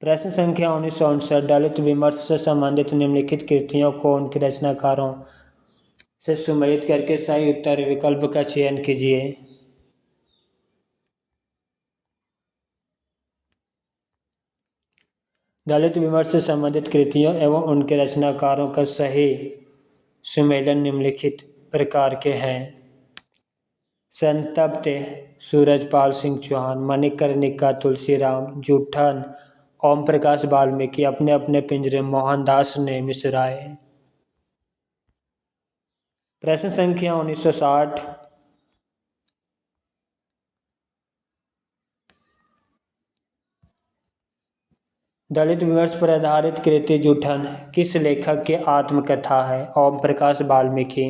प्रश्न संख्या 1959, दलित विमर्श से संबंधित निम्नलिखित कृतियों को उनके रचनाकारों से सुमेलित करके सही उत्तर विकल्प का चयन कीजिए। दलित विमर्श से संबंधित कृतियों एवं उनके रचनाकारों का सही सुमेलन निम्नलिखित प्रकार के हैं। संतप्त सूरजपाल सिंह चौहान, मणिकर्णिका तुलसीराम, जूठन ओम प्रकाश वाल्मीकि, अपने अपने पिंजरे मोहनदास ने मिश्राए। प्रश्न संख्या 1960, दलित विमर्श पर आधारित कृति जूठन किस लेखक की आत्मकथा है? ओम प्रकाश वाल्मीकि।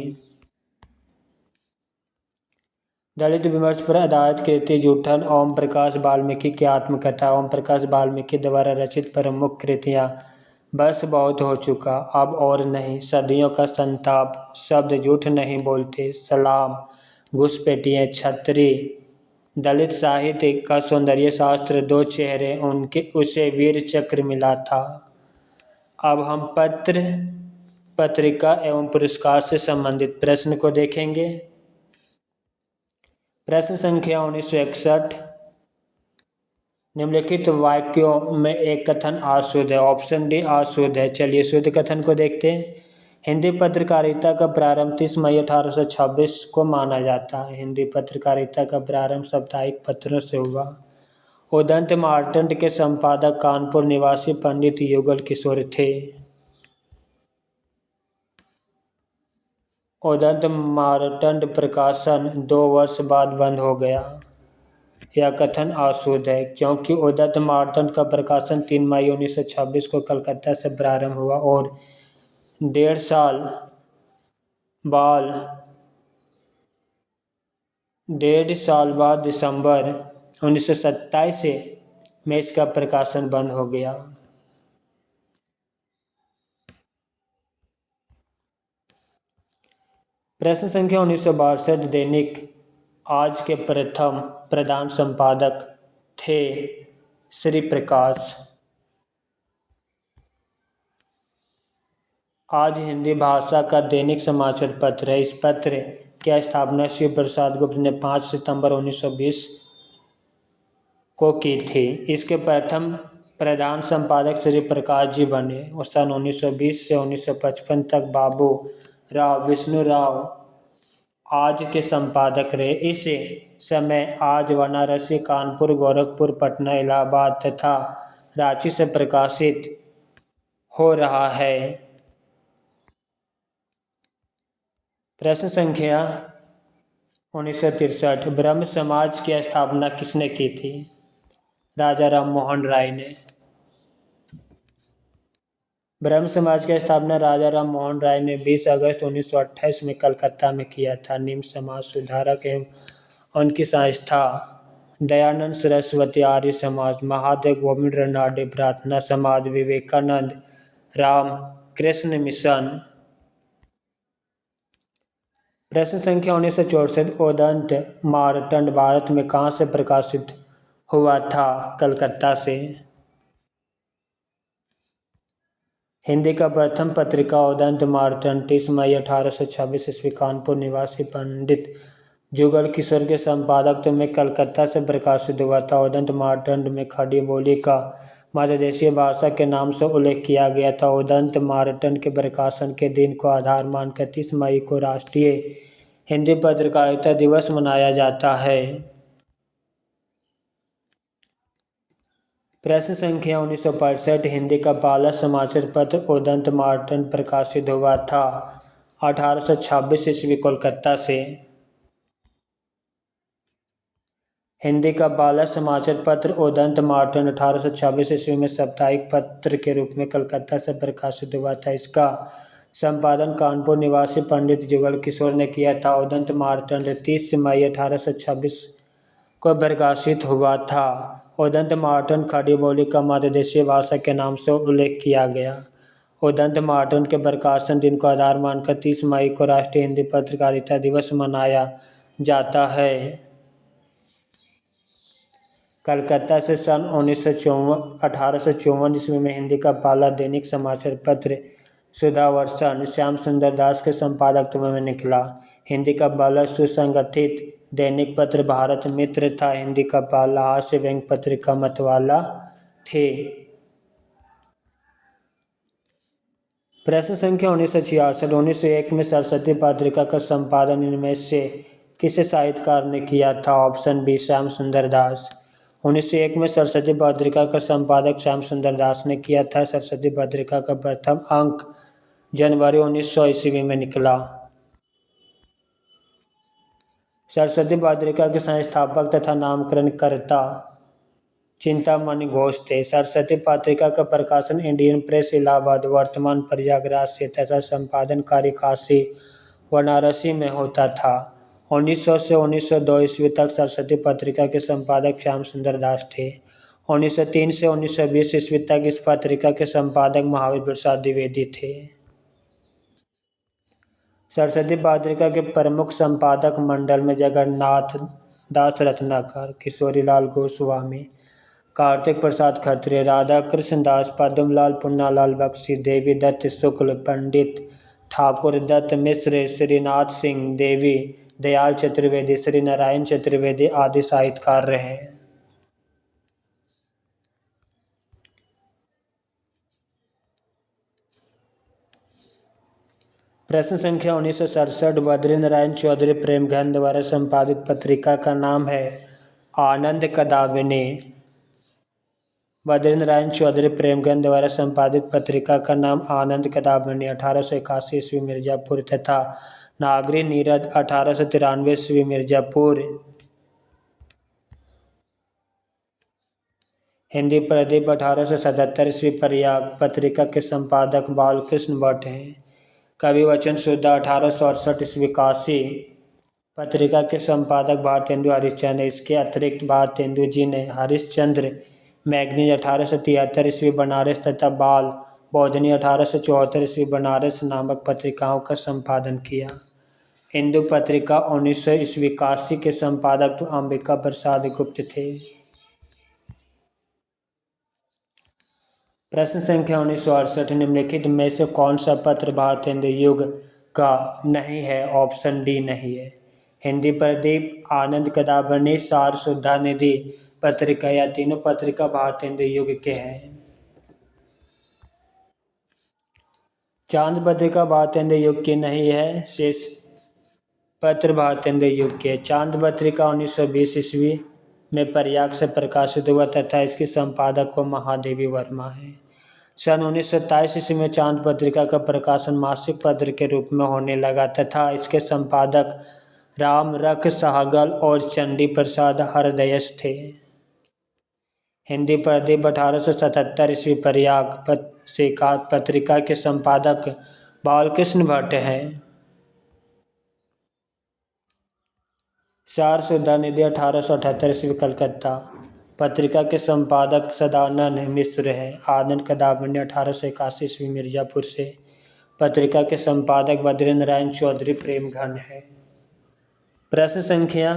दलित विमर्श पर आधारित कृति जूठन ओम प्रकाश वाल्मीकि की आत्मकथा। ओम प्रकाश वाल्मीकि द्वारा रचित प्रमुख कृतियाँ बस बहुत हो चुका, अब और नहीं, सदियों का संताप, शब्द झूठ नहीं बोलते, सलाम, घुसपैठिए, छतरी, दलित साहित्य का सौंदर्य शास्त्र, दो चेहरे, उसे वीर चक्र मिला था। अब हम पत्र, पत्रिका एवं पुरस्कार से संबंधित प्रश्न को देखेंगे। प्रश्न संख्या 1961, निम्नलिखित वाक्यों में एक कथन अशुद्ध है। ऑप्शन डी अशुद्ध है। चलिए शुद्ध कथन को देखते हैं। हिंदी पत्रकारिता का प्रारंभ 30 मई 1826 को माना जाता है। हिंदी पत्रकारिता का प्रारंभ साप्ताहिक पत्रों से हुआ। उदंत मार्तंड के संपादक कानपुर निवासी पंडित युगल किशोर थे। उदंत मार्तंड प्रकाशन 2 वर्ष बाद बंद हो गया। यह कथन अशुद्ध है क्योंकि उदंत मार्तंड का प्रकाशन 3 मई 1926 को कलकत्ता से प्रारंभ हुआ और 1.5 साल बाद दिसंबर 1927 में इसका प्रकाशन बंद हो गया। प्रश्न संख्या 1962, दैनिक आज के प्रथम प्रधान संपादक थे श्री प्रकाश। आज हिंदी भाषा का दैनिक समाचार पत्र है। इस पत्र की स्थापना शिव प्रसाद गुप्त ने 5 सितंबर 1920 को की थी। इसके प्रथम प्रधान संपादक श्री प्रकाश जी बने और सन 1920 से 1955 तक बाबू राव विष्णुराव आज के संपादक रहे। इस समय आज वाराणसी, कानपुर, गोरखपुर, पटना, इलाहाबाद तथा रांची से प्रकाशित हो रहा है। प्रश्न संख्या 1963, ब्रह्म समाज की स्थापना किसने की थी? राजा राम मोहन राय ने। ब्रह्म समाज की स्थापना राजा राम मोहन राय ने 20 अगस्त 1928 में कलकत्ता में किया था। निम्न समाज सुधारक एवं उनकी संस्था दयानंद सरस्वती आर्य समाज, महादेव गोविंद रनाडे प्रार्थना समाज, विवेकानंद राम कृष्ण मिशन। प्रश्न संख्या 1964, उदंत मार्तंड भारत में कहाँ से प्रकाशित हुआ था? कलकत्ता से। हिंदी का प्रथम पत्रिका उदंत मार्तंड 30 मई 1826 ईस्वी कानपुर निवासी पंडित जुगल किशोर के संपादकत्व में कलकत्ता से प्रकाशित हुआ था। उदंत मार्तंड में खड़ी बोली का मध्यदेशीय भाषा के नाम से उल्लेख किया गया था। उदंत मार्तंड के प्रकाशन के दिन को आधार मानकर 30 मई को राष्ट्रीय हिंदी पत्रकारिता दिवस मनाया जाता है। प्रश्न संख्या 1965 हिंदी का पहला समाचार पत्र उदंत मार्तंड प्रकाशित हुआ था 1826 ईस्वी कोलकाता से। हिंदी का पहला समाचार पत्र उदंत मार्तंड 1826 ईस्वी में साप्ताहिक पत्र के रूप में कलकत्ता से प्रकाशित हुआ था। इसका संपादन कानपुर निवासी पंडित जुगल किशोर ने किया था। उदंत मार्तंड 30 मई 1826 को प्रकाशित हुआ था। उदंत मार्तंड खड़ी बोली का मध्यदेशीय भाषा के नाम से उल्लेख किया गया। उदंत मार्तंड के प्रकाशन दिन को आधार मानकर 30 मई को राष्ट्रीय हिंदी पत्रकारिता दिवस मनाया जाता है। कलकत्ता से सन 1854 ईस्वी में हिंदी का पहला दैनिक समाचार पत्र सुधावर्षन श्याम सुंदर दास के संपादकत्व में निकला। हिंदी का पहला सुसंगठित दैनिक पत्र भारत मित्र था। हिंदी का पहला हास्य व्यंग्य पत्रिका मतवाला थे। प्रश्न संख्या 1966 1901 में सरस्वती पत्रिका का संपादन इनमें से किस साहित्यकार ने किया था? ऑप्शन बी श्याम सुंदर दास। 1901 में सरस्वती पत्रिका का संपादक श्याम सुंदर दास ने किया था। सरस्वती पत्रिका का प्रथम अंक जनवरी 1900 ईस्वी में निकला। सरस्वती पत्रिका के संस्थापक तथा नामकरणकर्ता चिंतामणि घोष थे। सरस्वती पत्रिका का प्रकाशन इंडियन प्रेस इलाहाबाद वर्तमान प्रयागराज से तथा संपादन कार्य काशी वाराणसी में होता था। 1900 से 1902 ईस्वी तक सरस्वती पत्रिका के संपादक श्याम सुंदर दास थे। 1903 से 1920 ईस्वी तक इस पत्रिका के संपादक महावीर प्रसाद द्विवेदी थे। सरस्वती पत्रिका के प्रमुख संपादक मंडल में जगन्नाथ दास रत्नाकर, किशोरीलाल गोस्वामी, कार्तिक प्रसाद खत्री, राधा कृष्ण दास, पद्मलाल पुन्नालाल बख्शी, देवी दत्त शुक्ल, पंडित ठाकुर दत्त मिश्र, श्रीनाथ सिंह, देवी दयाल चतुर्वेदी, श्री नारायण चतुर्वेदी आदि साहित्यकार रहे। प्रश्न संख्या 1967 बद्रीनारायण चौधरी प्रेमघन द्वारा संपादित पत्रिका का नाम है आनंद कदाविनी। बद्रीनारायण चौधरी प्रेमघन द्वारा संपादित पत्रिका का नाम आनंद कदाविनी 1881 ईस्वी मिर्जापुर तथा नागरी नीरद 1893 ईस्वी मिर्जापुर। हिंदी प्रदीप 1877 ईस्वी प्रयाग पत्रिका के संपादक बालकृष्ण भट्ट हैं। कवि वचन सुधा 1868 ईस्वी काशी पत्रिका के संपादक भारतेंदु हरिश्चंद्र। इसके अतिरिक्त भारतेंदु जी ने हरिश्चंद्र मैगजीन 1873 ईस्वी बनारस तथा बाल बोधनी 1874 ईस्वी बनारस नामक पत्रिकाओं का संपादन किया। हिंदू पत्रिका 1900 ईस्वी काशी के संपादक तो अंबिका प्रसाद गुप्त थे। प्रश्न संख्या 1968 निम्नलिखित में से कौन सा पत्र भारतेंदु युग का नहीं है? ऑप्शन डी नहीं है। हिंदी प्रदीप, आनंद कदाविनी, सार सुधा निधि पत्रिका या तीनों पत्रिका भारतेंदु युग के हैं। चांद पत्रिका भारतेंदु युग की नहीं है। शेष पत्र भारतेंदु युग के। चांद पत्रिका 1920 ईस्वी में प्रयाग से प्रकाशित हुआ तथा इसके संपादक को महादेवी वर्मा है। सन 1927 ईस्वी में चांद पत्रिका का प्रकाशन मासिक पत्र के रूप में होने लगा तथा इसके संपादक राम रख सहगल और चंडी प्रसाद हरदयस थे। हिंदी प्रदीप 1877 ईस्वी प्रयाग से पत्रिका के संपादक बालकृष्ण भट्ट हैं। सार सुधा निधि 1878 ईस्वी कलकत्ता पत्रिका के संपादक सदानंद मिश्र हैं। आनंद कदाविनी 1881 ईस्वी मिर्जापुर से पत्रिका के संपादक बद्रीनारायण चौधरी प्रेमघन है। प्रश्न संख्या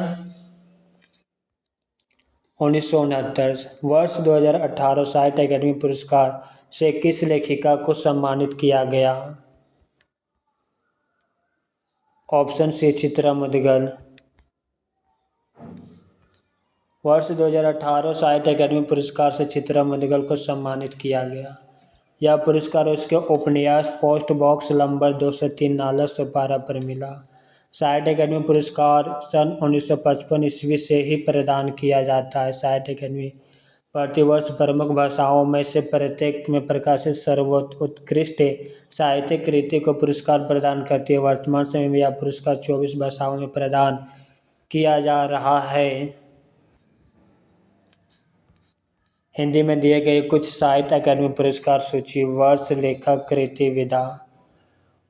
1969 वर्ष 2018 साहित्य अकादमी पुरस्कार से किस लेखिका को सम्मानित किया गया? Option C Chitra Mudgal. वर्ष 2018 साहित्य अकादमी पुरस्कार से चित्रा मुद्गल को सम्मानित किया गया। यह पुरस्कार उसके उपन्यास post box number 203 Nala Sopara पर मिला। साहित्य अकादमी पुरस्कार सन 1955 ईस्वी से ही प्रदान किया जाता है। साहित्य अकादमी प्रतिवर्ष प्रमुख भाषाओं में से प्रत्येक में प्रकाशित सर्वोत्कृष्ट साहित्यिक कृति को पुरस्कार प्रदान करती है। वर्तमान समय में यह पुरस्कार 24 भाषाओं में प्रदान किया जा रहा है। हिंदी में दिए गए कुछ साहित्य अकादमी पुरस्कार सूची। वर्ष, लेखक, कृति, विधा।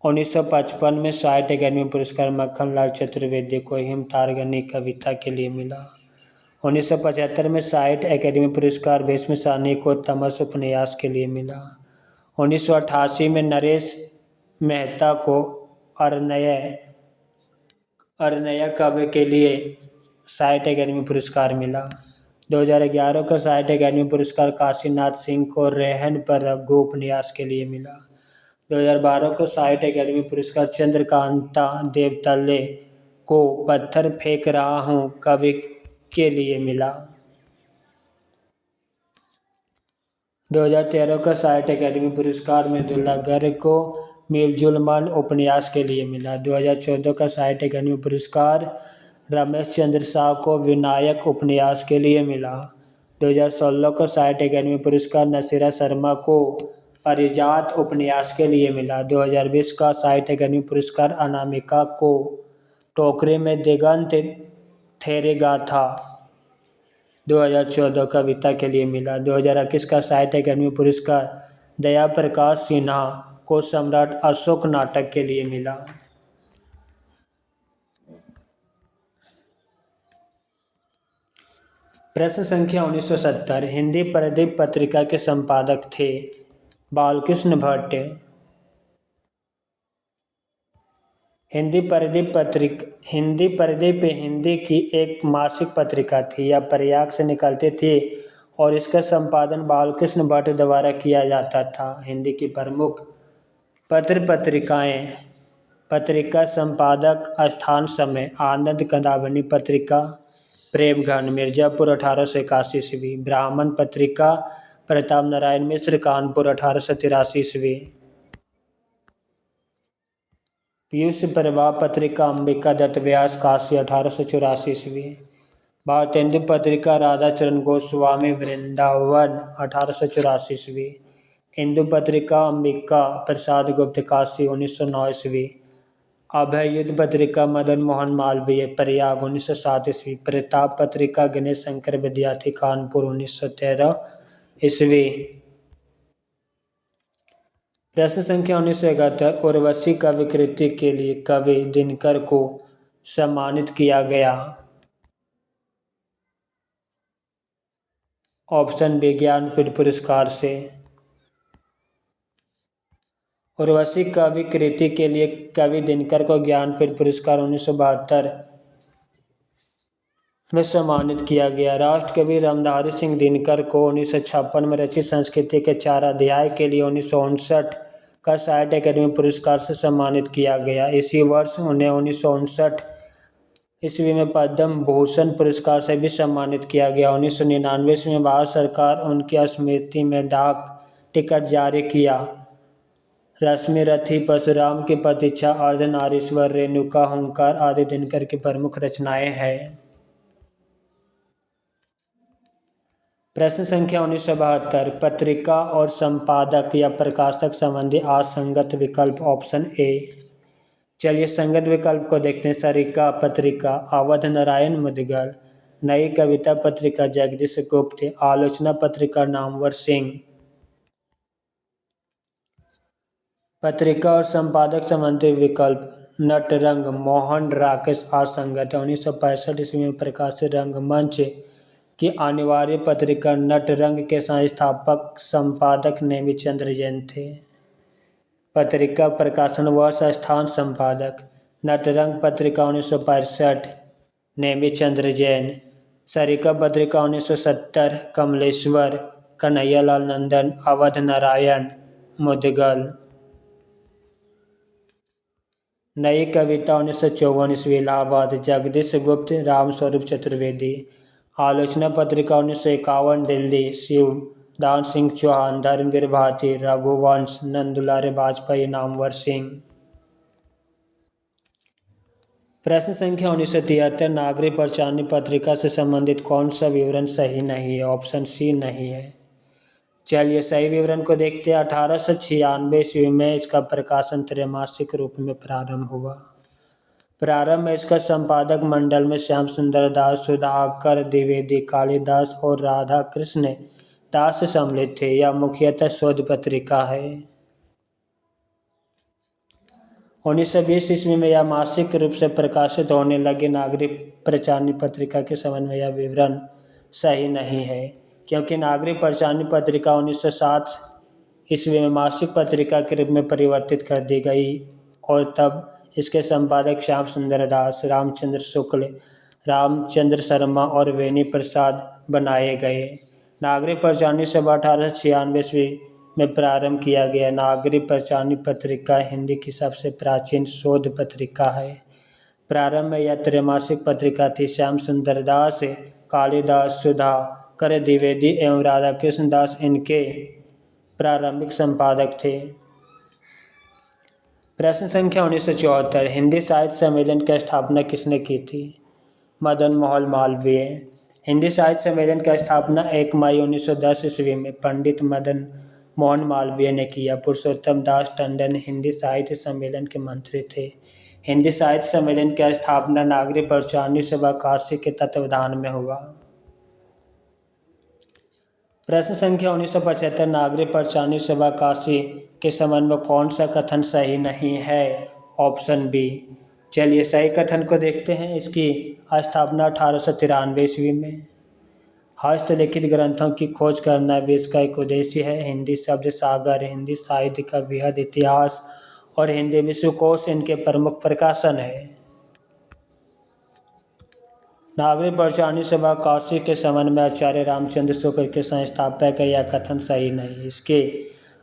1955 में साहित्य अकादमी पुरस्कार मक्खनलाल चतुर्वेदी को हिमतारगनी कविता के लिए मिला। 1975 में साहित्य अकादमी पुरस्कार भीष्म साहनी को तमस उपन्यास के लिए मिला। 1988 में नरेश मेहता को अरण्य काव्य के लिए साहित्य अकादमी पुरस्कार मिला। 2011 का साहित्य अकादमी पुरस्कार काशीनाथ सिंह को रेहन पर रघु उपन्यास के लिए मिला। 2012 को साहित्य अकादमी पुरस्कार चंद्रकांता देवतल्ले को पत्थर फेंक रहा हूँ कवि के लिए मिला। 2013 का साहित्य अकादमी पुरस्कार मेहदुल्ला गर्ग को मिलजुल मन उपन्यास के लिए मिला। 2014 का साहित्य अकादमी पुरस्कार रमेश चंद्र शाह को विनायक उपन्यास के लिए मिला। 2016 का साहित्य अकादमी पुरस्कार नसीरा शर्मा को पारिजात उपन्यास के लिए मिला। 2020 का साहित्य अकादमी पुरस्कार अनामिका को टोकरी में दिगंत थेरे गाथा 2014 कविता के लिए मिला। 2021 का साहित्य अकादमी पुरस्कार दया प्रकाश सिन्हा को सम्राट अशोक नाटक के लिए मिला। प्रश्न संख्या 1970। हिंदी प्रदीप पत्रिका के संपादक थे बालकृष्ण भट्ट। हिंदी प्रदीप हिंदी की एक मासिक पत्रिका थी। यह प्रयाग से निकलती थी और इसका संपादन बालकृष्ण भट्ट द्वारा किया जाता था। हिंदी की प्रमुख पत्रिकाएं। पत्रिका संपादक स्थान समय आनंद कंदावनी पत्रिका प्रेमघन मिर्जापुर 1881 ईस्वी। ब्राह्मण पत्रिका प्रताप नारायण मिश्र कानपुर 1883 ईस्वी। पीयूष प्रभा पत्रिका अंबिका दत्त व्यास काशी 1884 ईस्वी। भारतेंदु पत्रिका राधा चरण गोस्वामी वृंदावन 1884 ईस्वी। इंदु पत्रिका अंबिका प्रसाद गुप्त काशी 1909 ईस्वी। अभय युद्ध पत्रिका मदन मोहन मालवीय प्रयाग 1907 ईस्वी। प्रताप पत्रिका गणेश शंकर विद्यार्थी कानपुर 1913 ईस्वी। प्रश्न संख्या 1971। उर्वशी कवि कृति के लिए कवि दिनकर को सम्मानित किया गया। ऑप्शन बी ज्ञानपीठ पुरस्कार से। उर्वशी कवि कृति के लिए कवि दिनकर को ज्ञानपीठ पुरस्कार 1972 में सम्मानित किया गया। राष्ट्रकवि रामधारी सिंह दिनकर को 1956 में रचित संस्कृति के 4 अध्याय के लिए 1959 का साहित्य अकादमी पुरस्कार से सम्मानित किया गया। इसी वर्ष उन्हें 1959 ईस्वी में पद्म भूषण पुरस्कार से भी सम्मानित किया गया। 1999 में भारत सरकार उनकी स्मृति में डाक टिकट जारी किया। रश्मि रथी, परशुराम की प्रतीक्षा, अर्धनारीश्वर, रेणुका, हुंकार आदि दिनकर की प्रमुख रचनाएं हैं। प्रश्न संख्या 1972। पत्रिका और संपादक या प्रकाशक संबंधी असंगत विकल्प। Option A. चलिए संगत विकल्प को देखते हैं। सरिका पत्रिका अवध नारायण मुद्गल। नई कविता पत्रिका जगदीश गुप्त। आलोचना पत्रिका नामवर सिंह। पत्रिका और संपादक संबंधी विकल्प। नटरंग मोहन राकेश असंगत। 1965 ईस्वी में प्रकाशित रंगमंच की अनिवार्य पत्रिका नटरंग के संस्थापक संपादक नेमिचंद्र जैन थे। पत्रिका प्रकाशन वर्ष स्थान संपादक। नटरंग पत्रिका 1965 नेमिचंद्र जैन। सरिका पत्रिका 1970 कमलेश्वर कन्हैयालाल नंदन, अवध नारायण मुदगल। नई कविता 1954 ईस्वी, इलाहाबाद, जगदीश गुप्त, रामस्वरूप चतुर्वेदी। आलोचना पत्रिका 1951, दिल्ली, शिवदान सिंह चौहान, धर्मवीर भारती, रघुवंश, नंदुलारे वाजपेयी, नामवर सिंह। प्रश्न संख्या 1973, नागरिक प्रचारणी पत्रिका से संबंधित कौन सा विवरण सही नहीं है? ऑप्शन सी नहीं है। चलिए सही विवरण को देखते हैं। 1896 ईस्वी में इसका प्रकाशन त्रैमासिक रूप में प्रारंभ हुआ। प्रारंभ में इसका संपादक मंडल में श्याम सुंदर दास, सुधाकर द्विवेदी, कालिदास और राधा कृष्ण दास सम्मिलित थे। यह मुख्यतः शोध पत्रिका है। 1920 ईस्वी में यह मासिक रूप से प्रकाशित होने लगी। नागरिक प्रचारणी पत्रिका के संबंध में यह विवरण सही नहीं है, क्योंकि नागरिक प्रचारणी पत्रिका 1907 ईस्वी में मासिक पत्रिका के रूप में परिवर्तित कर दी गई और तब इसके संपादक श्याम सुंदर दास, रामचंद्र शुक्ल, रामचंद्र शर्मा और वेणी प्रसाद बनाए गए। नागरिक प्रचारणी सभा 1896 ईस्वी में प्रारंभ किया गया। नागरिक प्रचारणी पत्रिका हिंदी की सबसे प्राचीन शोध पत्रिका है। प्रारंभ में यह त्रैमासिक पत्रिका थी। श्याम सुंदर दास, कालिदास, सुधाकर द्विवेदी एवं राधा कृष्ण दास इनके प्रारंभिक संपादक थे। प्रश्न संख्या 1974, हिंदी साहित्य सम्मेलन की स्थापना किसने की थी? मदन मोहन मालवीय। हिंदी साहित्य सम्मेलन की स्थापना 1 मई 1910 ईस्वी में पंडित मदन मोहन मालवीय ने किया। पुरुषोत्तम दास टंडन हिंदी साहित्य सम्मेलन के मंत्री थे। हिंदी साहित्य सम्मेलन की स्थापना नागरिक प्रचारणी सभा काशी के तत्वावधान में हुआ। प्रश्न संख्या 1975, नागरिक प्रचारणी सभा काशी के संबंध में कौन सा कथन सही नहीं है? Option B. चलिए सही कथन को देखते हैं। इसकी स्थापना 1893 ईस्वी में। हस्तलिखित ग्रंथों की खोज करना भी इसका एक उद्देश्य है। हिंदी शब्द सागर, हिंदी साहित्य का वृहद इतिहास और हिंदी विश्वकोश इनके प्रमुख प्रकाशन है। नागरिक प्रचारणी सभा काशी के संबंध में आचार्य रामचंद्र शुक्ल के संस्थापक है, यह कथन सही नहीं। इसकी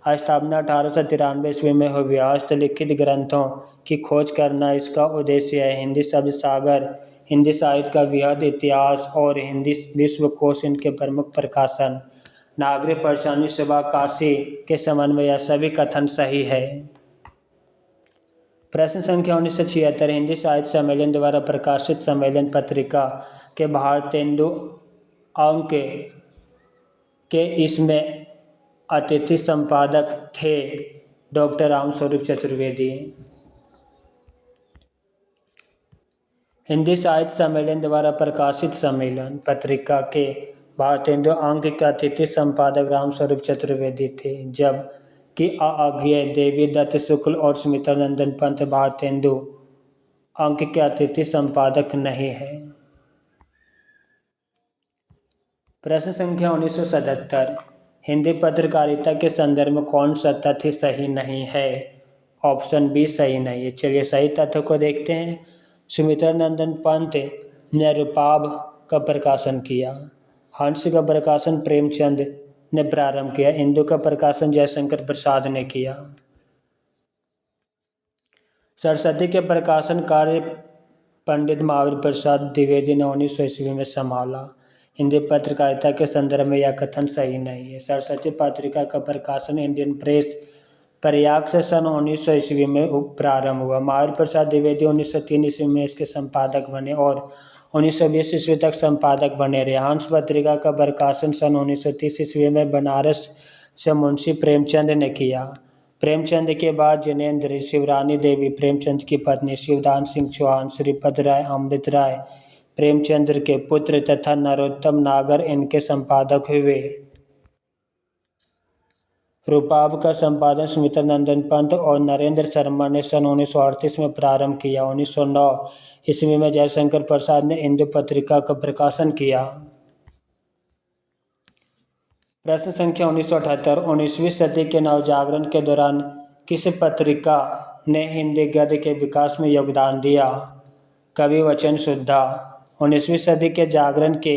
स्थापना 1893 ईस्वी में हुई। हस्तलिखित ग्रंथों की खोज करना इसका उद्देश्य है। हिंदी शब्द सागर, हिंदी साहित्य का वृहद इतिहास और हिंदी विश्वकोश इनके प्रमुख प्रकाशन। नागरिक प्रचारणी सभा काशी के संबंध में यह सभी कथन सही है। प्रश्न संख्या 1976, हिंदी साहित्य सम्मेलन द्वारा प्रकाशित सम्मेलन पत्रिका के भारतेंदु अंक के इसमें अतिथि संपादक थे डॉक्टर रामस्वरूप चतुर्वेदी। हिंदी साहित्य सम्मेलन द्वारा प्रकाशित सम्मेलन पत्रिका के भारतेंदु अंक के अतिथि संपादक रामस्वरूप चतुर्वेदी थे, जब कि आज्ञेय देवी दत्त शुक्ल और सुमित्रानंदन पंत भारतेंदु अंक के अतिथि संपादक नहीं है। प्रश्न संख्या 1977, हिंदी पत्रकारिता के संदर्भ में कौन सा तथ्य सही नहीं है? ऑप्शन बी सही नहीं है। चलिए सही तथ्य को देखते हैं। सुमित्रानंदन पंत ने रूपाभ का प्रकाशन किया। हंस का प्रकाशन प्रेमचंद ने प्रारंभ किया। इंदु का प्रकाशन जयशंकर प्रसाद ने किया। सरस्वती के प्रकाशन कार्य पंडित महावीर प्रसाद द्विवेदी ने 1900 ईस्वी में संभाला। हिंदी पत्रकारिता के संदर्भ में यह कथन सही नहीं है। सरस्वती पत्रिका का प्रकाशन इंडियन प्रेस प्रयाग से सन 1900 ईस्वी में प्रारंभ हुआ। महावीर प्रसाद द्विवेदी 1903 ईस्वी में इसके संपादक बने और 1920 ईस्वी तक संपादक बने रहे। हंस पत्रिका का प्रकाशन सन 1930 ईस्वी में बनारस से मुंशी प्रेमचंद ने किया। प्रेमचंद के बाद जिनेन्द्र, शिवरानी देवी, प्रेमचंद की पत्नी, शिवदान सिंह चौहान, श्रीपद राय, अमृत राय प्रेमचंद के पुत्र तथा नरोत्तम नागर इनके संपादक हुए। रूपाभ का संपादन सुमित्रानंदन पंत और नरेंद्र शर्मा ने सन 1938 में प्रारंभ किया। 1909 ईस्वी में जयशंकर प्रसाद ने इंदु पत्रिका का प्रकाशन किया। प्रश्न संख्या 1978, 19वीं सदी के नवजागरण के दौरान किस पत्रिका ने हिंदी गद्य के विकास में योगदान दिया? कवि वचन सुधा। 19वीं सदी के जागरण के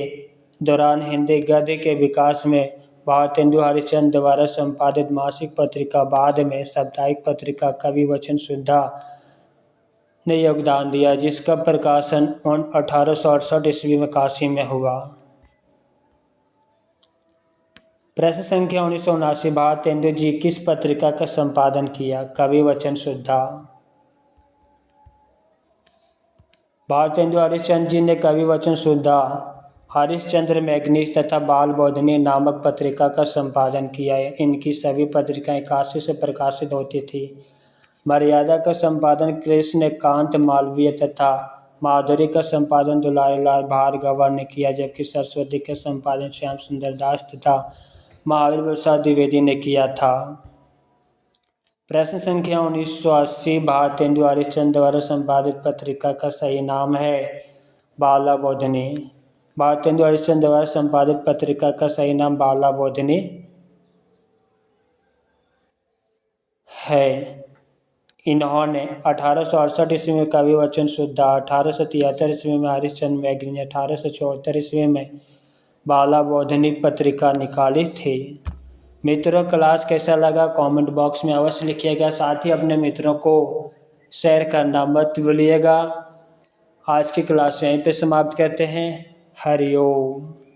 दौरान हिंदी गद्य के विकास में भारतेंदु हरिश्चंद्र द्वारा संपादित मासिक पत्रिका, बाद में साप्ताहिक पत्रिका कवि वचन सुधा ने योगदान दिया, जिसका प्रकाशन 1868 ईस्वी में काशी में हुआ। प्रश्न संख्या 1979, भारतेंदु जी किस पत्रिका का संपादन किया? कवि वचन सुधा। भारतेंदु हरिश्चंद्र जी ने कवि वचन सुधा, हरिश्चंद्र मैगजीन तथा बाल बोधिनी नामक पत्रिका का संपादन किया। इनकी सभी पत्रिकाएं काशी से प्रकाशित होती थी। मर्यादा का संपादन कृष्णकांत मालवीय तथा माधुरी का संपादन दुलारी लाल भार्गव ने किया, जबकि सरस्वती का संपादन श्याम सुंदर दास तथा महावीर प्रसाद द्विवेदी ने किया था। प्रश्न संख्या 1980, भारतेंदु हरिश्चंद्र द्वारा संपादित पत्रिका का सही नाम है बाला बोधिनी। भारतेंदु हरिश्चंद्र द्वारा संपादित पत्रिका का सही नाम बाला बोधिनी है। इन्होंने 1868 ईस्वी में कवि वचन सुधा, 1873 ईस्वी में हरिश्चंद्र मैगजीन, 1874 ईस्वी में बाला बोधिनी पत्रिका निकाली थी। मित्रों, क्लास कैसा लगा कमेंट बॉक्स में अवश्य लिखिएगा। साथ ही अपने मित्रों को शेयर करना मत भूलिएगा। आज की क्लास यहीं पे समाप्त करते हैं। हरि ओम।